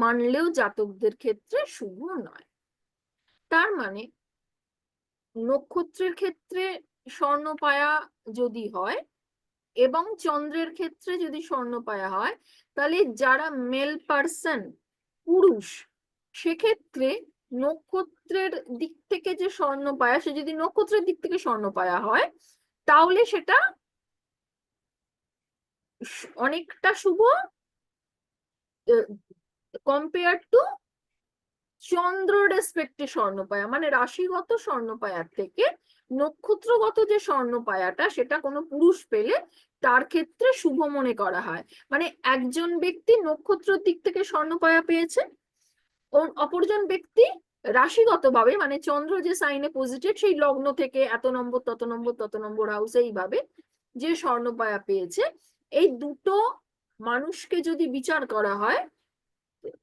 মানলেও জাতকদের ক্ষেত্রে শুভ নয়। তার মানে নক্ষত্রের ক্ষেত্রে স্বর্ণপায়া যদি হয় এবং চন্দ্রের ক্ষেত্রে যদি স্বর্ণপায়া হয়, তাহলে যারা মেল পার্সন, পুরুষ, সেক্ষেত্রে নক্ষত্রের দিক থেকে যে স্বর্ণপায়া, সে যদি নক্ষত্রের দিক থেকে স্বর্ণপায়া হয়, তাহলে সেটা অনেকটা শুভ কম্পেয়ার টু চন্দ্র রেসপেক্টে স্বর্ণপায়া, মানে রাশিগত স্বর্ণপায়ার থেকে নক্ষত্রগত যে স্বর্ণপায়াটা, সেটা কোনো পুরুষ পেলে তার ক্ষেত্রে শুভ মনে করা হয়। মানে একজন ব্যক্তি নক্ষত্রের দিক থেকে স্বর্ণপায়া পেয়েছে, অপরজন ব্যক্তি রাশিগতভাবে মানে চন্দ্র যে সাইনে পজিটেড সেই লগ্ন থেকে এত নম্বর তত নম্বর তত নম্বর হাউসে এইভাবে যে স্বর্ণপায়া পেয়েছে, এই দুটো মানুষকে যদি বিচার করা হয়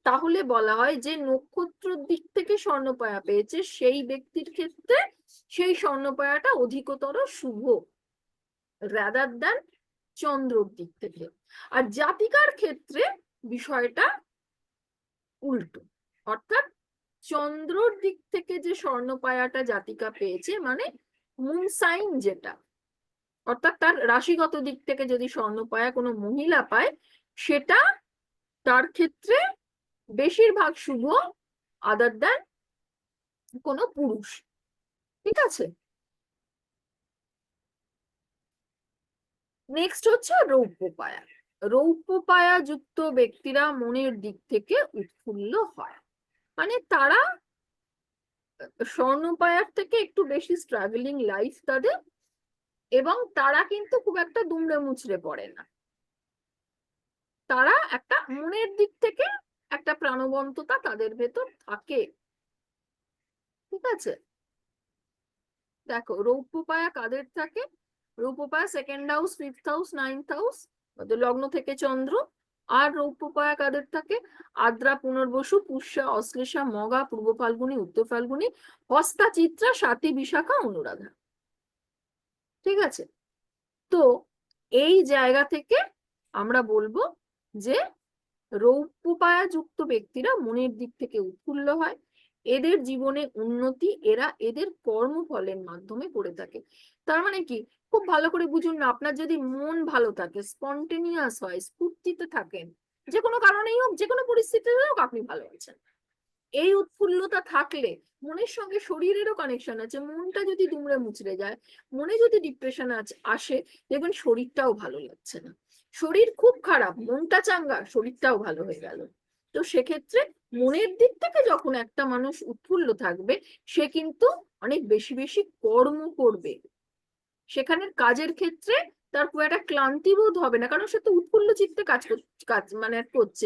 তাহলে বলা হয় যে নক্ষত্রের দিক থেকে স্বর্ণপায়া পেয়েছে সেই ব্যক্তির ক্ষেত্রে সেই স্বর্ণপায়াটা অধিকতর শুভ রাদার দ্যান চন্দ্রর দিক থেকে। আর জাতিকার ক্ষেত্রে বিষয়টা উল্টো, অর্থাৎ চন্দ্রর দিক থেকে যে স্বর্ণপায়াটা জাতিকা পেয়েছে মানে মুন সাইন যেটা, অর্থাৎ তার রাশিগত দিক থেকে যদি স্বর্ণপায়া কোনো মহিলা পায় সেটা তার ক্ষেত্রে বেশিরভাগ শুভ আদার দ্যান কোনো পুরুষ। ঠিক আছে, নেক্সট হচ্ছে রৌপ্য পায়া। রৌপ্য পায়া যুক্ত ব্যক্তিরা মনের দিক থেকে উৎফুল্ল হয়, মানে তারা স্বর্ণপায়ার থেকে একটু বেশি স্ট্রাগলিং লাইফ তাদের, এবং তারা কিন্তু খুব একটা দুমড়ে মুচড়ে পড়ে না, তারা একটা মনের দিক থেকে একটা প্রাণবন্ততা তাদের ভেতর থাকে। ঠিক আছে, দেখো রৌপ্য পায়া কাদের থাকে, রৌপ্য পায়া second house, fifth house, ninth house, লগ্ন থেকে চন্দ্র। আর রৌপ্য পায়া কাদের থাকে, আদ্রা, পুনর্বসু, পুষ্যা, অশ্লেষা, মগা, পূর্ব ফাল্গুনী, উত্তর ফাল্গুনী, হস্তা, চিত্রা, স্বাতী, বিশাখা, অনুরাধা। ঠিক আছে, তো এই জায়গা থেকে আমরা বলবো যে রৌপ্য পায়া যুক্ত ব্যক্তিরা মনের দিক থেকে উৎফুল্ল হয়, এদের জীবনে উন্নতি এরা এদের কর্মফলের মাধ্যমে করে থাকে। তার মানে কি, খুব ভালো করে বুঝুন না, আপনার যদি মন ভালো থাকে, স্পন্টেনিয়াস হয়, স্ফূর্তিতে থাকেন, যে কোনো কারণেই হোক, যে কোনো পরিস্থিতিতে হোক আপনি ভালো আছেন, এই উৎফুল্লতা থাকলে মনের সঙ্গে শরীরেরও কানেকশন আছে। মনটা যদি দুমড়ে মুচড়ে যায়, মনে যদি ডিপ্রেশন আসে, দেখবেন শরীরটাও ভালো লাগছে না, শরীর খুব খারাপ, মনটা চাঙ্গা, শরীরটাও ভালো হয়ে গেল। তো সেক্ষেত্রে মনের দিক থেকে যখন একটা মানুষ উৎফুল্ল থাকবে সে কিন্তু অনেক বেশি বেশি কর্ম করবে, সেখানের কাজের ক্ষেত্রে তার খুব একটা ক্লান্তি বোধ হবে না, কারণ সে তো উৎফুল্ল চিত্তে কাজ মানে করছে।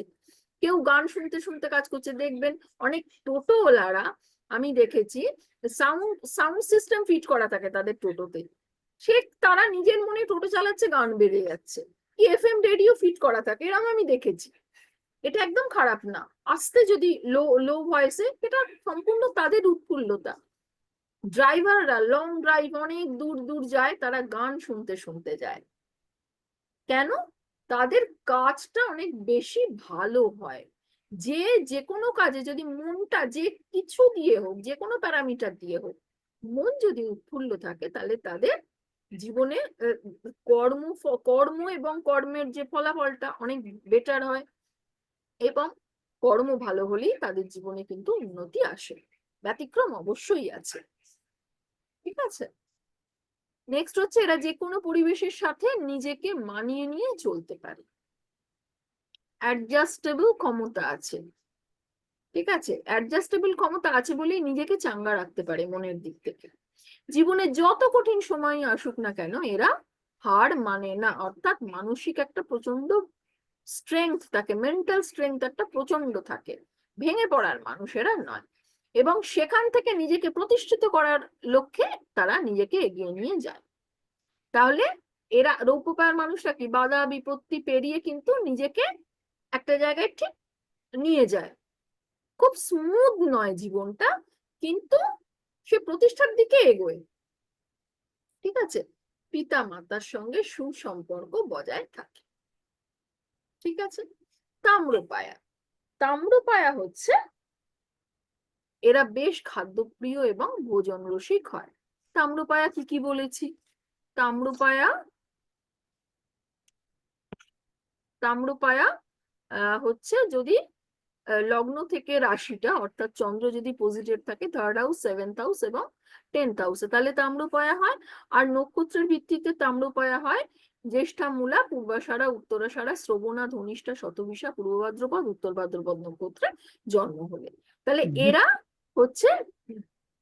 কেউ গান শুনতে শুনতে কাজ করছে, দেখবেন অনেক টোটোওয়ালারা আমি দেখেছি সাউন্ড সিস্টেম ফিট করা থাকে তাদের টোটোতে, সে তারা নিজের মনে টোটো চালাচ্ছে, গান বেরিয়ে যাচ্ছে, কি এফএম রেডিও ফিট করা থাকে, এরকম আমি দেখেছি। এটা একদম খারাপ না, আস্তে যদি লো লো ভয়েসে, এটা সম্পূর্ণ তাদের উৎফুল্লতা। ড্রাইভাররা লং ড্রাইভ অনেক দূর দূর যায়, তারা গান শুনতে শুনতে যায়, কেন? তাদের কাজটা অনেক বেশি ভালো হয়। যে কোনো কাজে যদি মনটা যে কিছু দিয়ে হোক, যে কোনো প্যারামিটার দিয়ে হোক, মন যদি উৎফুল্ল থাকে তাহলে তাদের জীবনে কর্ম এবং কর্মের যে ফলাফলটা অনেক বেটার হয়, এবং কর্ম ভালো হলেই তাদের জীবনে কিন্তু উন্নতি আসে, ব্যতিক্রম অবশ্যই আছে। ঠিক আছে, নেক্সট হচ্ছে এরা যে কোনো পরিবেশের সাথে নিজেকে মানিয়ে নিয়ে চলতে পারে, অ্যাডজাস্টেবল ক্ষমতা আছে। ঠিক আছে, অ্যাডজাস্টেবল ক্ষমতা আছে বলেই নিজেকে চাঙ্গা রাখতে পারে মনের দিক থেকে। জীবনে যত কঠিন সময় আসুক না কেন এরা হার মানে না, অর্থাৎ মানসিক একটা প্রচন্ড স্ট্রেংথ থাকে, মেন্টাল স্ট্রেংথ একটা প্রচন্ড থাকে, ভেঙে পড়ার মানুষেরা নয়, এবং সেখান থেকে নিজেকে প্রতিষ্ঠিত করার লক্ষ্যে তারা নিজেকে এগিয়ে নিয়ে যায়। তাহলে এরা রৌপ্য পায়ার মানুষরা কি বাধা বিপত্তি পেরিয়ে কিন্তু নিজেকে একটা জায়গায় ঠিক নিয়ে যায়, খুব স্মুথ নয় জীবনটা, কিন্তু সে প্রতিষ্ঠার দিকে এগোয়। ঠিক আছে, পিতা মাতার সঙ্গে সুসম্পর্ক বজায় থাকে। ঠিক আছে, তাম্রপায়া। তাম্রপায়া হচ্ছে এরা বেশ খাদ্যপ্রিয় এবং ভোজন রসিক হয়। তাম্রপায়া কি কি বলেছি, তাম্রপায়া হচ্ছে যদি লগ্ন থেকে রাশিটা অর্থাৎ চন্দ্র যদি পজিটিভ থাকে থার্ড হাউস, সেভেন্থ হাউস এবং 10th হাউসে, তাহলে তাম্রপায়া হয়। আর নক্ষত্রের ভিত্তিতে তাম্রপায়া হয় জ্যেষ্ঠা, মূলা, পূর্বাষাঢ়া, উত্তরাষাঢ়া, শ্রবণা, ধনিষ্ঠা, শতভিষা, পূর্ব ভাদ্রপদ, উত্তর ভাদ্রপদ নক্ষত্রে জন্ম হলে, তাহলে এরা হচ্ছে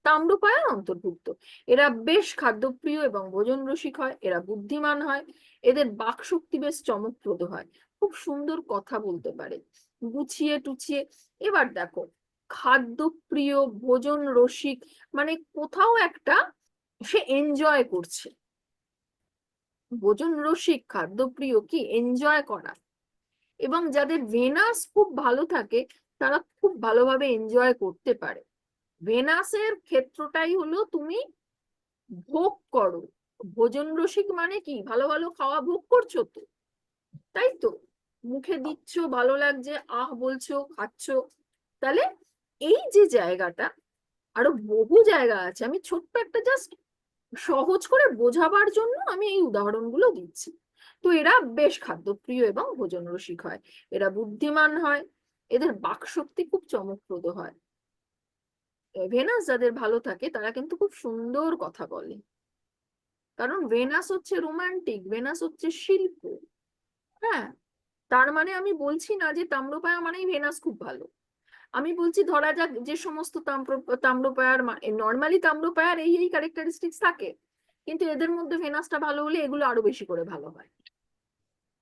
তাম্রপায়ার অন্তর্ভুক্ত। এরা বেশ খাদ্যপ্রিয় এবং ভোজন রসিক হয়, এরা বুদ্ধিমান হয়, এদের বাকশক্তি বেশ চমকপ্রদ হয়, খুব সুন্দর কথা বলতে পারে, গুছিয়ে টুছিয়ে। এবার দেখো খাদ্যপ্রিয়, ভোজন রসিক, মানে কোথাও একটা সে এনজয় করছে। ভোজন রসিক, খাদ্যপ্রিয় কি এনজয় করা। এবং যাদের ভেনাস খুব ভালো থাকে তারা খুব ভালোভাবে এনজয় করতে পারে। ভেনাসের ক্ষেত্রটাই হলো তুমি ভোগ করো। ভোজন রসিক মানে কি, ভালো ভালো খাওয়া ভোগ করছো তো, তাই তো, মুখে দিচ্ছ, ভালো লাগছে, আহ বলছো, খাচ্ছ। তাহলে এই যে জায়গাটা, আরো বহু জায়গা আছে, আমি ছোট্ট একটা জাস্ট সহজ করে বোঝাবার জন্য আমি এই উদাহরণগুলো দিচ্ছি। তো এরা বেশ খাদ্যপ্রিয় এবং ভোজন রসিক হয়, এরা বুদ্ধিমান হয়, এদের বাকশক্তি খুব চমকপ্রদ হয়। ভেনাস যাদের ভালো থাকে তারা কিন্তু খুব সুন্দর কথা বলে, কারণ ভেনাস হচ্ছে রোমান্টিক, ভেনাস হচ্ছে শিল্প। হ্যাঁ, তার মানে আমি বলছি না যে তাম্রপায়া মানেই ভেনাস খুব ভালো। আমি বলছি ধরা যাক যে সমস্ত তাম্রপায়ার, নর্মালি তাম্রপায়ার এই ক্যারেক্টারিস্টিক্স থাকে, কিন্তু এদের মধ্যে ভেনাসটা ভালো হলে এগুলো আরো বেশি করে ভালো হয়।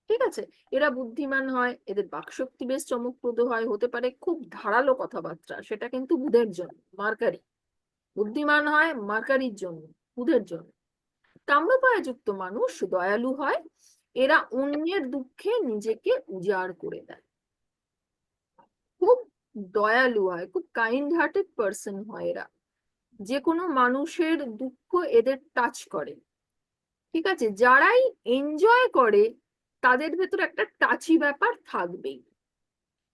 ঠিক আছে, এরা বুদ্ধিমান হয়, এদের বাকশক্তি বেশ চমকপ্রদ হয়, হতে পারে খুব ধারালো কথাবার্তা, সেটা কিন্তু বুধের জন্য, মার্কারি। বুদ্ধিমান হয় মার্কারির জন্য, বুধের জন্য। তাম্রপায়া যুক্ত মানুষ দয়ালু হয়, এরা অন্যের দুঃখে নিজেকে উজাড় করে দেয়, খুব দয়ালু হয়, খুব কাইন্ড হার্টেড পার্সন হয় এরা। যে কোনো মানুষের দুঃখ এদের টাচ করে। ঠিক আছে, যারাই এনজয় করে তাদের ভেতর একটা টাচি ব্যাপার থাকবেই।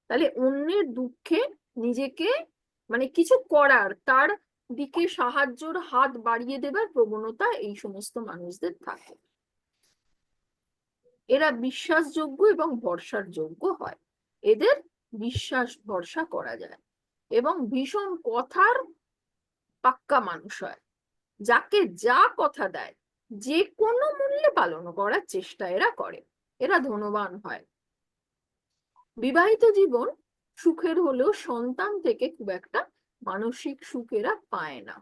তাহলে অন্যের দুঃখে নিজেকে, মানে কিছু করার, তার দিকে সাহায্যের হাত বাড়িয়ে দেবার প্রবণতা এই সমস্ত মানুষদের থাকে। এরা বিশ্বাসযোগ্য এবং ভরসার যোগ্য হয়, এদের বিশ্বাস ভরসা করা যায়, এবং ভীষণ কথার পাক্কা মানুষ হয়, যাকে যা কথা দেয় যে কোনো মূল্যে পালন করার চেষ্টা এরা করে। এরা ধনবান হয়। বিবাহিত জীবন সুখের হলেও সন্তান থেকে খুব একটা মানসিক সুখ এরা পায় না।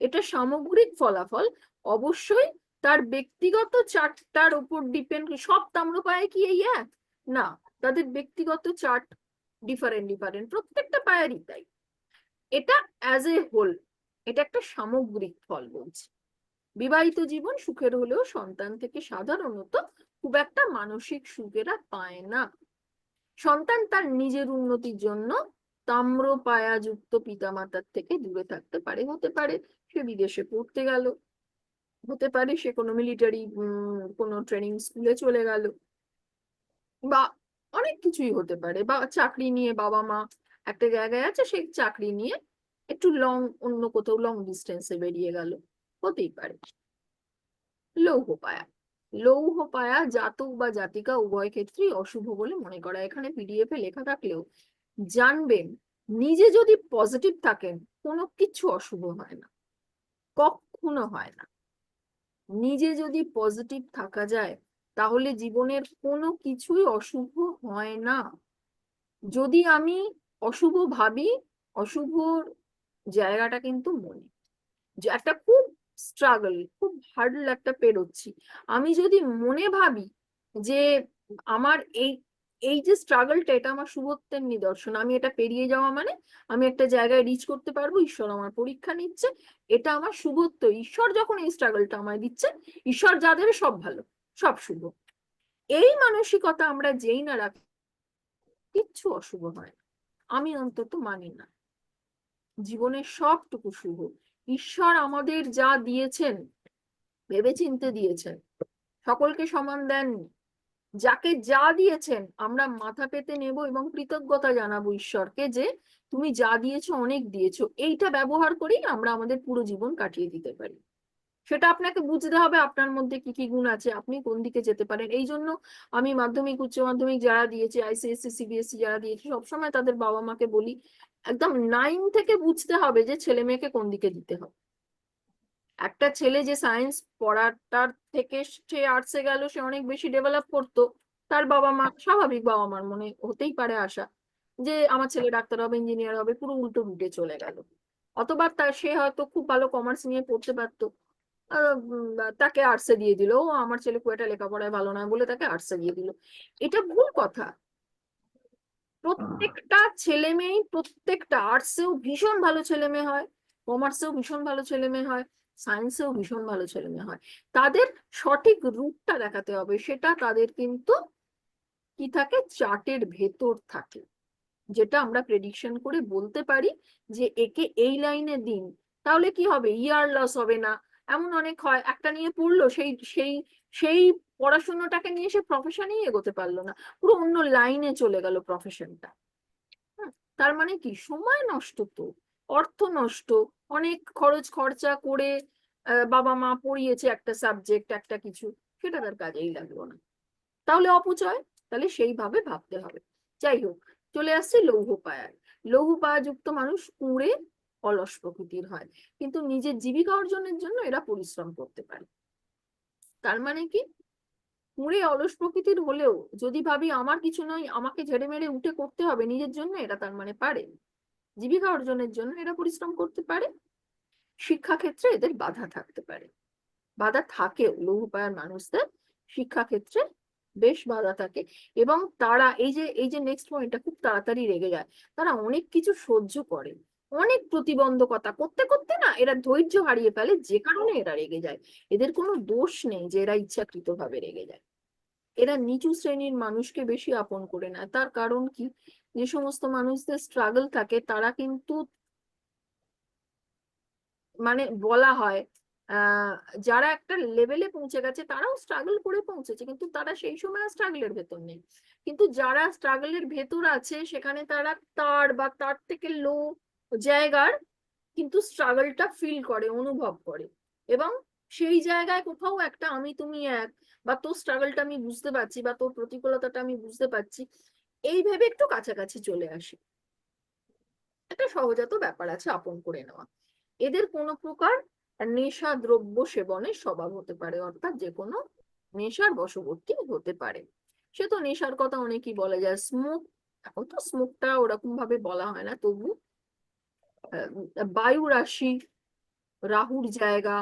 এটা সামগ্রিক ফলাফল, অবশ্যই তার ব্যক্তিগত চার্টটার উপর ডিপেন্ড। সব তাম্রপায়া কি এই এক? না, তাদের ব্যক্তিগত চার্ট ডিফারেন্ট ডিফারেন্ট, প্রত্যেকটা পায়ারই তাই। এটা অ্যাজ এ হোল, এটা একটা সামগ্রিক ফল বলছি। বিবাহিত জীবন সুখের হলেও সন্তান থেকে সাধারণত খুব একটা মানসিক সুখ এরা পায় না। সন্তান তার নিজের উন্নতির জন্য তাম্রপায়া যুক্ত পিতামাতার থেকে দূরে থাকতে পারে, হতে পারে সে বিদেশে পড়তে গেল, হতে পারে সে কোনো মিলিটারি কোনো ট্রেনিং স্কুলে চলে গেল, বা অনেক কিছুই হতে পারে, বা চাকরি নিয়ে বাবা মা একটা জায়গায় আছে, সেই চাকরি নিয়ে একটু অন্য কোথাও লং ডিস্টেন্সে বেরিয়ে গেল, হতেই পারে। লৌহপায়া, লৌহপায়া জাতক বা জাতিকা উভয় ক্ষেত্রেই অশুভ বলে মনে করা। এখানে পিডিএফ এ লেখা থাকলেও জানবেন, নিজে যদি পজিটিভ থাকেন কোনো কিছু অশুভ হয় না, কখনো হয় না। নিজে যদি পজিটিভ থাকা যায় তাহলে জীবনের কোনো কিছুই অশুভ হয় না। যদি আমি অশুভ ভাবি, অশুভ জায়গাটা কিন্তু মনে, যে একটা খুব স্ট্রাগল, খুব হার্ডল একটা পেরোচ্ছি, আমি যদি মনে ভাবি যে আমার এই এই যে স্ট্রাগলটা, এটা আমার শুভত্বের নিদর্শন, আমি এটা পেরিয়ে যাওয়া মানে আমি একটা জায়গায় রিচ করতে পারবো, ঈশ্বর আমার পরীক্ষা নিচ্ছে, এটা আমার শুভত্ব, ঈশ্বর যখন এই স্ট্রাগলটা আমায় দিচ্ছে, ঈশ্বর যা দেবে সব ভালো, সব শুভ, এই মানসিকতা আমরা যেই না রাখি, কিচ্ছু অশুভ হয় না। আমি অন্তত মানি না, জীবনের সবটুকু শুভ। ঈশ্বর আমাদের যা দিয়েছেন ভেবেচিন্তে দিয়েছেন, সকলকে সমান দেননি। যাকে যা দিয়েছেন আমরা মাথা পেতে নেব এবং কৃতজ্ঞতা জানাবো ঈশ্বরকে, যে তুমি যা দিয়েছো অনেক দিয়েছো, এইটা ব্যবহার করেই আমরা আমাদের পুরো জীবন কাটিয়ে দিতে পারি। সেটা আপনাকে বুঝতে হবে আপনার মধ্যে কি কি গুণ আছে, আপনি কোন দিকে যেতে পারেন। এই জন্য আমি মাধ্যমিক উচ্চ মাধ্যমিক যারা দিয়েছে, আইসিএসসি সিবিএসসি যারা দিয়েছে, সবসময় তাদের বাবা মাকে বলি একদম 9 থেকে বুঝতে হবে যে ছেলে মেয়েকে কোন দিকে দিতে হবে। একটা ছেলে যে সায়েন্স পড়াটার থেকে সে আর্টসে গেল, সে অনেক বেশি ডেভেলপ করতো, তার বাবা মা, স্বাভাবিক বাবা মার মনে হতেই পারে আশা যে আমার ছেলে ডাক্তার হবে, ইঞ্জিনিয়ার হবে, পুরো উল্টো রুটে চলে গেল। অথবা সে হয়তো খুব ভালো কমার্স নিয়ে পড়তে পারতো, তাকে আর্টসে দিয়ে দিল, ও আমার ছেলে খুব একটা লেখাপড়ায় ভালো নয় বলে তাকে আর্টসে দিয়ে দিল। এটা ভুল কথা। প্রত্যেকটা ছেলে মেয়ে, প্রত্যেকটা আর্টসেও ভীষণ ভালো ছেলে মেয়ে হয়, কমার্সেও ভীষণ ভালো ছেলে মেয়ে হয়, সায়েন্সেও ভীষণ ভালো ছেলে মেয়ে হয়। তাদের সঠিক রূপটা দেখাতে হবে, সেটা তাদের কিন্তু কি থাকে, চার্টের ভেতর থাকে, যেটা আমরা প্রেডিকশন করে বলতে পারি যে একে এই লাইনে দিন, তাহলে কি হবে, ইয়ার লস হবে না। এমন অনেক হয়, একটা নিয়ে পড়লো, সেই সেই সেই পড়াশোনাটাকে নিয়ে সে প্রফেশনেই এগোতে পারলো না, পুরো অন্য লাইনে চলে গেল প্রফেশনটা। তার মানে কি, সময় নষ্ট, তো অর্থ নষ্ট, অনেক খরচ খরচা করে বাবা মা পড়িয়েছে একটা সাবজেক্ট, একটা কিছু, সেটা তার কাজেই লাগলো না, তাহলে অপচয়। তাহলে সেইভাবে ভাবতে হবে। যাই হোক, চলে আসছে লৌহ পায়ায়। লৌহ পায়াযুক্ত মানুষ কুঁড়ে অলস প্রকৃতির হয়, কিন্তু নিজের জীবিকা অর্জনের জন্য এরা পরিশ্রম করতে পারে। তার মানে কি, কুঁড়ে অলস প্রকৃতির হলেও যদি ভাবি আমার কিছু নয়, আমাকে ঝেড়ে মেরে উঠে করতে হবে নিজের জন্য, এরা তার মানে পারে, জীবিকা অর্জনের জন্য এরা পরিশ্রম করতে পারে। শিক্ষাক্ষেত্রে এদের বাধা থাকতে পারে, বাধা থাকেও, লৌহ পায়ার মানুষদের শিক্ষাক্ষেত্রে বেশ বাধা থাকে। এবং তারা এই যে নেক্সট পয়েন্টটা, খুব তাড়াতাড়ি রেগে যায়, তারা অনেক কিছু সহ্য করে, অনেক প্রতিবন্ধকতা করতে করতে না এরা ধৈর্য হারিয়ে ফেলে, যে কারণে এরা রেগে যায়। এদের কোনো দোষ নেই যে এরা ইচ্ছাকৃতভাবে রেগে যায়। এরা নিচু শ্রেণীর মানুষকে বেশি আপন করে নেয়, তার কারণ কি, যে সমস্ত মানুষদের স্ট্রাগল থাকে তারা কিন্তু, মানে বলা হয় যারা একটা লেভেলে পৌঁছে গেছে তারাও স্ট্রাগল করে পৌঁছেছে, কিন্তু তারা সেই সময় স্ট্রাগলের ভেতর নেই। কিন্তু যারা স্ট্রাগলের ভেতর আছে সেখানে তারা তার বা তার থেকে লো জায়গার কিন্তু স্ট্রাগলটা ফিল করে, অনুভব করে, এবং সেই জায়গায় কোথাও একটা আমি তুমি এক, বা তোর স্ট্রাগলটা আমি বুঝতে পারছি, বা তোর প্রতিকূলতাটা আমি বুঝতে পারছি, এই ভেবে একটু কাছাকাছি চলে আসে। একটা সহজাত ব্যাপার আছে আপন করে নেওয়া। এদের কোনো প্রকার নেশা দ্রব্য সেবনের স্বভাব হতে পারে, অর্থাৎ যে কোনো নেশার বশবর্তী হতে পারে। সে তো নেশার কথা অনেকই বলা যায়, স্মোক, এখন তো স্মোকটা ওরকম ভাবে বলা হয় না, তবু বায়ু রাশি, রাহুর জায়গা,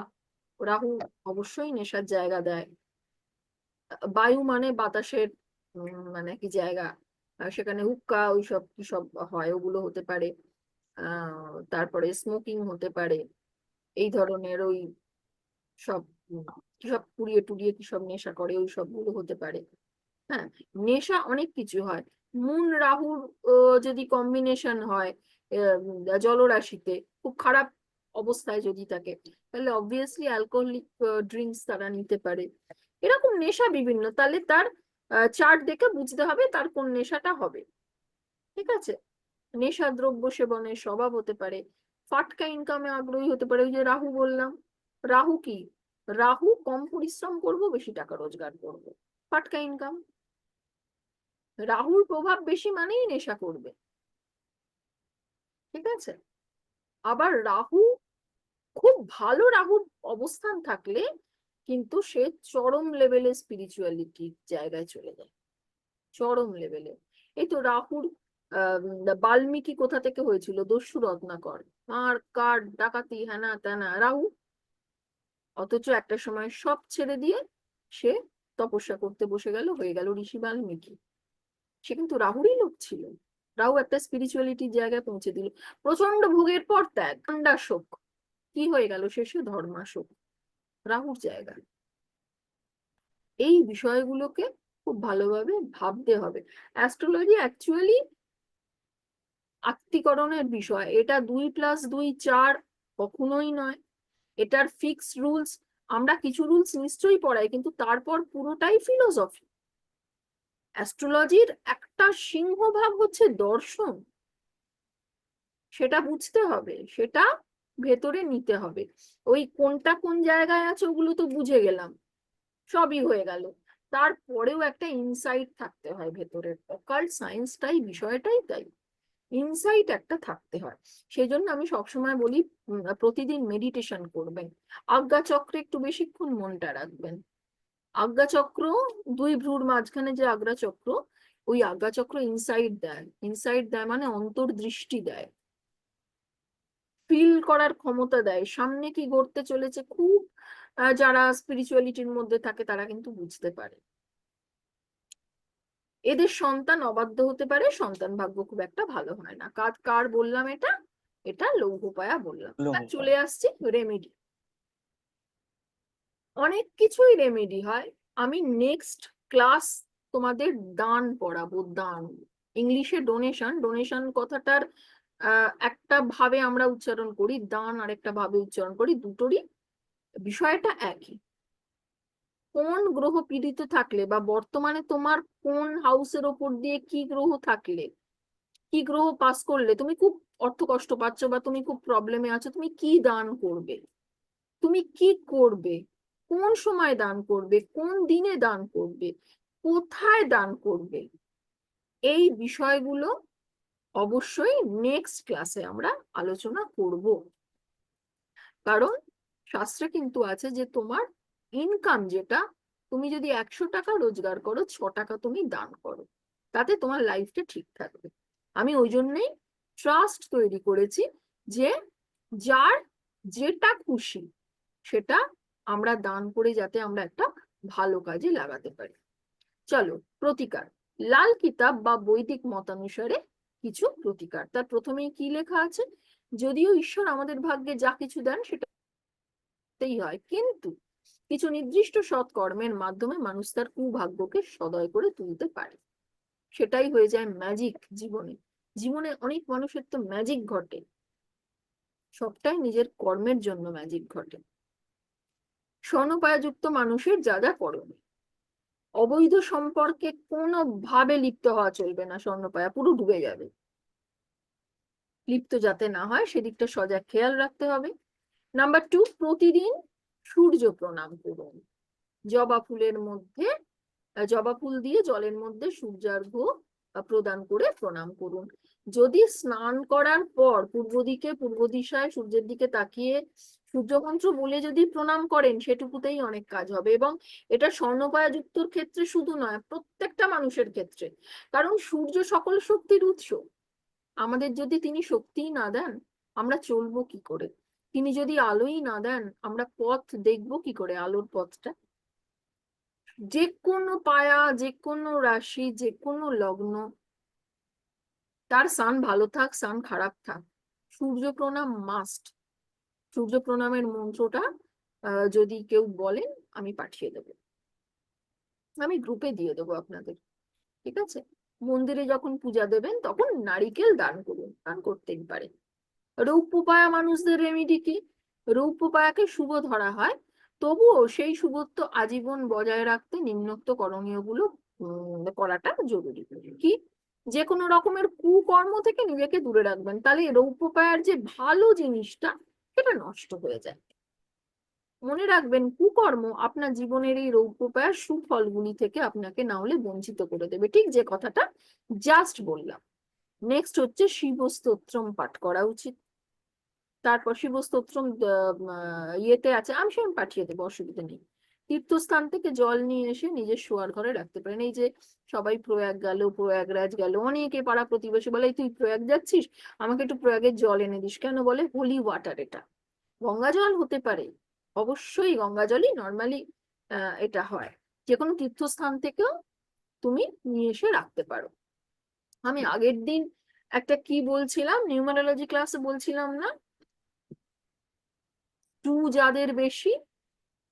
রাহু অবশ্যই নেশার জায়গা দেয়। বায়ু মানে বাতাসের মানে কি জায়গা, সেখানে হুক্কা ওইসব কি সব হয়, ওগুলো হতে পারে। তারপরে স্মোকিং হতে পারে, এই ধরনের ওই সব কিসব পুড়িয়ে টুড়িয়ে কিসব নেশা করে, ওই সবগুলো হতে পারে। হ্যাঁ, নেশা অনেক কিছু হয়। মুন রাহুর যদি কম্বিনেশন হয় জলরাশিতে, খুব খারাপ অবস্থায় যদি থাকে, তাহলে অবভিয়াসলি অ্যালকোহলিক ড্রিঙ্কস তারা নিতে পারে। এরকম নেশা বিভিন্ন, তাহলে তার চার্ট দেখে বুঝতে হবে তার কোন নেশাটা হবে। ঠিক আছে, নেশা দ্রব্য সেবনের স্বভাব হতে পারে, ফাটকা ইনকামে আগ্রহী হতে পারে। ওই যে রাহু বললাম, রাহু কি, রাহু কম পরিশ্রম করব, বেশি টাকা রোজগার করব, ফাটকা ইনকাম। রাহুর প্রভাব বেশি মানেই নেশা করবে। ঠিক আছে, আবার রাহু, খুব ভালো রাহুর অবস্থান থাকলে কিন্তু সে চরম লেভেলে স্পিরিচুয়ালিটির জায়গায় চলে যায়, চরম লেভেলে। এই তো রাহুর বাল্মীকি কোথা থেকে হয়েছিল, দস্যু রত্নাকর, মার কাট ডাকাতি হ্যানা ত্যানা, রাহু। অথচ একটা সময় সব ছেড়ে দিয়ে সে তপস্যা করতে বসে গেল, হয়ে গেল ঋষি বাল্মীকি। সে কিন্তু রাহুরই লোক ছিল। রাহু একটা স্পিরিচুয়ালিটির জায়গায় পৌঁছে দিল। প্রচন্ড ভোগের পর ত্যাগ, ঠান্ডা শোক, কি হয়ে গেল শেষে, ধর্মাশোক, রাহুর জায়গায়। এই বিষয়গুলোকে খুব ভালোভাবে ভাবতে হবে। অ্যাস্ট্রোলজি অ্যাকচুয়ালি আত্মীকরণের বিষয়, এটা 2+2=4 কখনোই নয়। এটার ফিক্সড রুলস, আমরা কিছু রুলস নিশ্চয়ই পড়াই, কিন্তু তারপর পুরোটাই ফিলোসফি। অ্যাস্ট্রোলজির একটা সিংহভাগ হচ্ছে দর্শন, সেটা বুঝতে হবে, সেটা ভেতরে নিতে হবে। ওই কোনটা কোন জায়গায় আছে ওগুলো তো বুঝে গেলাম, সবই হয়ে গেল, তারপরেও একটা ইনসাইট থাকতে হয় ভেতরে। অকাল্ট সায়েন্সটাই, বিষয়টাই তাই, ইনসাইট একটা থাকতে হয়। সেই জন্য আমি সবসময় বলি প্রতিদিন মেডিটেশন করবেন, আজ্ঞা চক্রে একটু বেশিক্ষণ মনটা রাখবেন। আজ্ঞা চক্র, দুই ভ্রুর মাঝখানে যে আজ্ঞা চক্র, ওই আজ্ঞা চক্র ইনসাইট দেয়, ইনসাইট দেয় মানে অন্তর্দৃষ্টি দেয়, ফিল করার ক্ষমতা দেয়, সামনে কি ঘটতে চলেছে। খুব যারা স্পিরিচুয়ালিটির মধ্যে থাকে তারা কিন্তু বুঝতে পারে। এদের সন্তান অবাধ্য হতে পারে, সন্তান ভাগ্য খুব একটা ভালো হয় না। কার কার বললাম এটা? এটা লৌহপায়া বললাম। আর লৌহপায়া। চলে আসছি রেমেডি। অনেক কিছুই রেমেডি হয়। আমি নেক্সট ক্লাস তোমাদের দান পড়াবো। দান, ইংলিশে ডোনেশন, ডোনেশন কথাটার একটা ভাবে আমরা উচ্চারণ করি, দান আরেকটা ভাবে উচ্চারণ করি, দুটোরই বিষয়টা একই। কোন গ্রহ পীড়িত থাকলে বা বর্তমানে তোমার কোন হাউসের ওপর দিয়ে কি গ্রহ থাকলে, কি গ্রহ পাস করলে তুমি খুব অর্থ কষ্ট পাচ্ছ বা তুমি খুব প্রবলেমে আছো, তুমি কি দান করবে, তুমি কি করবে, কোন সময় দান করবে, কোন দিনে দান করবে, কোথায় দান করবে, এই বিষয়গুলো অবশ্যই নেক্সট ক্লাসে আমরা আলোচনা করব। কারণ শাস্ত্রে কিন্তু আছে যে তোমার ইনকাম যেটা, তুমি যদি 100 টাকা রোজগার করো, 6 টাকা তুমি দান করো, তাতে তোমার লাইফটা ঠিক থাকবে। আমি ওই জন্যই ট্রাস্ট তৈরি করেছি যে যার যেটা খুশি সেটা আমরা দান করে যাতে আমরা একটা ভালো কাজে লাগাতে পারি। চলো, প্রতিকার। লাল কিতাব বা বৈদিক মতানুসারে কিছু প্রতিকার। তার প্রথমেই কি লেখা আছে? যদিও ঈশ্বর আমাদের ভাগ্যে যা কিছু দেন সেটাই হয়, কিন্তু কিছু নির্দিষ্ট সৎ কর্মের মাধ্যমে মানুষ তার কুভাগ্যকে সদয় করে তুলতে পারে। সেটাই হয়ে যায় ম্যাজিক জীবনে। জীবনে অনেক মানুষের তো ম্যাজিক ঘটে, সবটাই নিজের কর্মের জন্য ম্যাজিক ঘটে। স্বর্ণপায়াযুক্ত মানুষের যা যা করণীয়। অবৈধ সম্পর্কে কোনোভাবে লিপ্ত হওয়া চলবে না, স্বর্ণপায়া পুরো ডুবে যাবে। লিপ্ত যাতে না হয় সেদিকটা সজাগ খেয়াল রাখতে হবে। নাম্বার 2, প্রতিদিন সূর্য প্রণাম করুন। জবা ফুলের মধ্যে, জবা ফুল দিয়ে জলের মধ্যে সূর্যার্ঘ্য প্রদান করে প্রণাম করুন। যদি স্নান করার পর পূর্ব দিশায় সূর্যের দিকে তাকিয়ে সূর্যমন্ত্র বলে যদি প্রণাম করেন, সেটুকুতেই অনেক কাজ হবে। এবং এটা স্বর্ণপায়া যুক্তর ক্ষেত্রে শুধু নয়, প্রত্যেকটা মানুষের ক্ষেত্রে। কারণ সূর্য সকল শক্তির উৎস। আমাদের যদি তিনি শক্তিই না দেন, আমরা চলবো কি করে? তিনি যদি আলোই না দেন, আমরা পথ দেখবো কি করে, আলোর পথটা? যে কোনো পায়া, যে কোনো রাশি, যে কোনো লগ্ন, তার সান ভালো থাক সান খারাপ থাক, সূর্য প্রণাম মাস্ট। সূর্য প্রণামের মন্ত্রটা যদি কেউ বলেন, আমি পাঠিয়ে দেবো, আমি গ্রুপে দিয়ে দেবো আপনাদের, ঠিক আছে? মন্দিরে যখন পূজা দেবেন তখন নারিকেল দান করুন, দান করতেই পারে। রৌপ্য পায়া মানুষদের রেমিডি কি? রৌপ্য পায়াকে শুভ ধরা হয়, তবুও সেই শুভত্ব আজীবন বজায় রাখতে নিম্নোক্ত করণীয় গুলো করাটা জরুরি। কি? যে কোনো রকমের কুকর্ম থেকে নিজেকে দূরে রাখবেন, তাহলে রৌপ্য পায়ার যে ভালো জিনিসটা সেটা নষ্ট হয়ে যায়। মনে রাখবেন, কুকর্ম আপনার জীবনের এই রৌপ্য পায়ার সুফলগুলি থেকে আপনাকে না হলে বঞ্চিত করে দেবে, ঠিক যে কথাটা জাস্ট বললাম। নেক্সট হচ্ছে শিব স্তোত্রম পাঠ করা উচিত। তারপর শিব স্তোত্রম ইয়েতে আছে, আমি সেরকম পাঠিয়ে দেবো, অসুবিধা নেই। তীর্থস্থান থেকে জল নিয়ে এসে নিজের শোয়ার ঘরে রাখতে পারেন। এই যে সবাই প্রয়াগ গেল, প্রয়াগরাজ গেল, অনেকে পাড়া প্রতিবেশী বলে তুই প্রয়াগ যাচ্ছিস, আমাকে একটু প্রয়াগের জল এনে দিস। কেন? বলে হোলি ওয়াটার এটা। গঙ্গা জল হতে পারে, অবশ্যই গঙ্গা জলই নর্মালি এটা হয়। যে কোনো তীর্থস্থান থেকেও তুমি নিয়ে এসে রাখতে পারো। আমি আগের দিন একটা কি বলছিলাম, নিউমারোলজি ক্লাসে বলছিলাম না, 2 যাদের বেশি,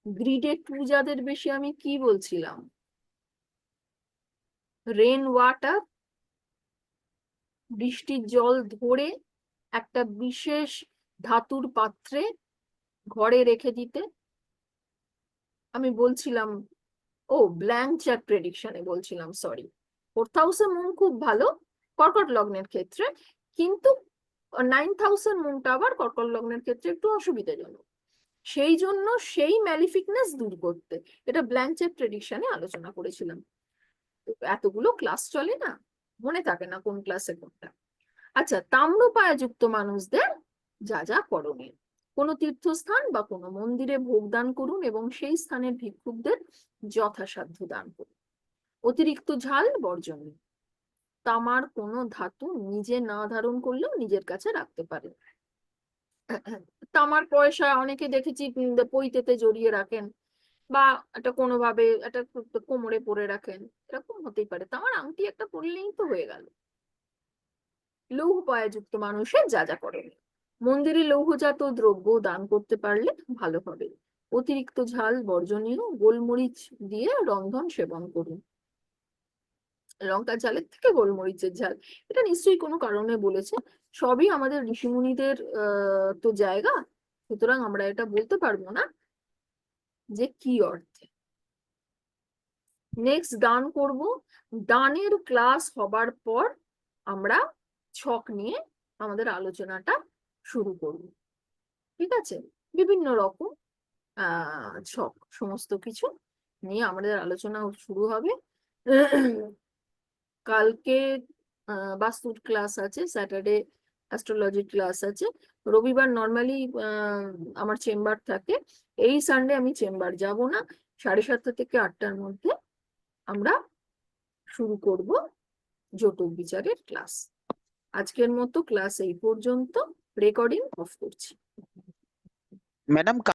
গ্রিডে 2 যাদের বেশি, আমি কি বলছিলাম? রেন ওয়াটার, বৃষ্টির জল ধরে একটা বিশেষ ধাতুর পাত্রে ঘরে রেখে দিতে। আমি বলছিলাম, ও ব্ল্যাঙ্ক চেক প্রেডিকশনে বলছিলাম, সরি। 4th হাউসে মুন খুব ভালো কর্কট লগ্নের ক্ষেত্রে, কিন্তু 9th হাউসের মুনটা আবার কর্কট লগ্নের ক্ষেত্রে একটু অসুবিধাজনক। সেই জন্য সেই ম্যালিফিকনেস দূর করতে এটা ব্ল্যাঙ্ক চেক প্রেডিকশনে আলোচনা করেছিলাম। এতগুলো ক্লাস চলে না, মনে থাকে না কোন ক্লাসে কোনটা। আচ্ছা, তাম্রপায়া যুক্ত মানুষদের যা যা করণীয়। কোনো তীর্থস্থান বা কোনো মন্দিরে ভোগ দান করুন এবং সেই স্থানের ভিক্ষুকদের যথাসাধ্য দান করুন। অতিরিক্ত ঝাল বর্জন। তামার কোনো ধাতু নিজে না ধারণ করলেও নিজের কাছে রাখতে পারে। তামার পয়সা অনেকে দেখেছি পৈতেতে জড়িয়ে রাখেন, বা একটা কোনোভাবে একটা কোমরে পরে রাখেন, এরকম হতেই পারে। তো আমার আংটি একটা পরলেই তো হয়ে গেল। লৌহ পয়াযুক্ত মানুষের যা যা করণীয়: মন্দিরে লৌহজাত দ্রব্য দান করতে পারলে ভালো হবে। অতিরিক্ত ঝাল বর্জনীয়, গোলমরিচ দিয়ে রন্ধন সেবন করুন। লঙ্কার ঝালের থেকে গোলমরিচের ঝাল, এটা নিশ্চয়ই কোনো কারণে বলেছে। সবই আমাদের ঋষিমুনিদের তো জায়গা, সুতরাং আমরা এটা বলতে পারবো না যে কি অর্থে। নেক্সট দান করব। দানের ক্লাস হবার পর আমরা ছক নিয়ে আমাদের আলোচনাটা শুরু করব। ঠিক আছে? বিভিন্ন রকম ছক, সমস্ত কিছু নিয়ে আমাদের আলোচনা শুরু হবে। কালকে বাস্তুর ক্লাস আছে, স্যাটারডে অ্যাস্ট্রোলজির ক্লাস আছে, রবিবার নর্মালি আমার চেম্বার থাকে। এই সানডে আমি চেম্বার যাব না। 7:30 থেকে 8টার মধ্যে আমরা শুরু করব জটক বিচারের ক্লাস। আজকের মতো ক্লাস এই পর্যন্ত। রেকর্ডিং অফ করছি। ম্যাডাম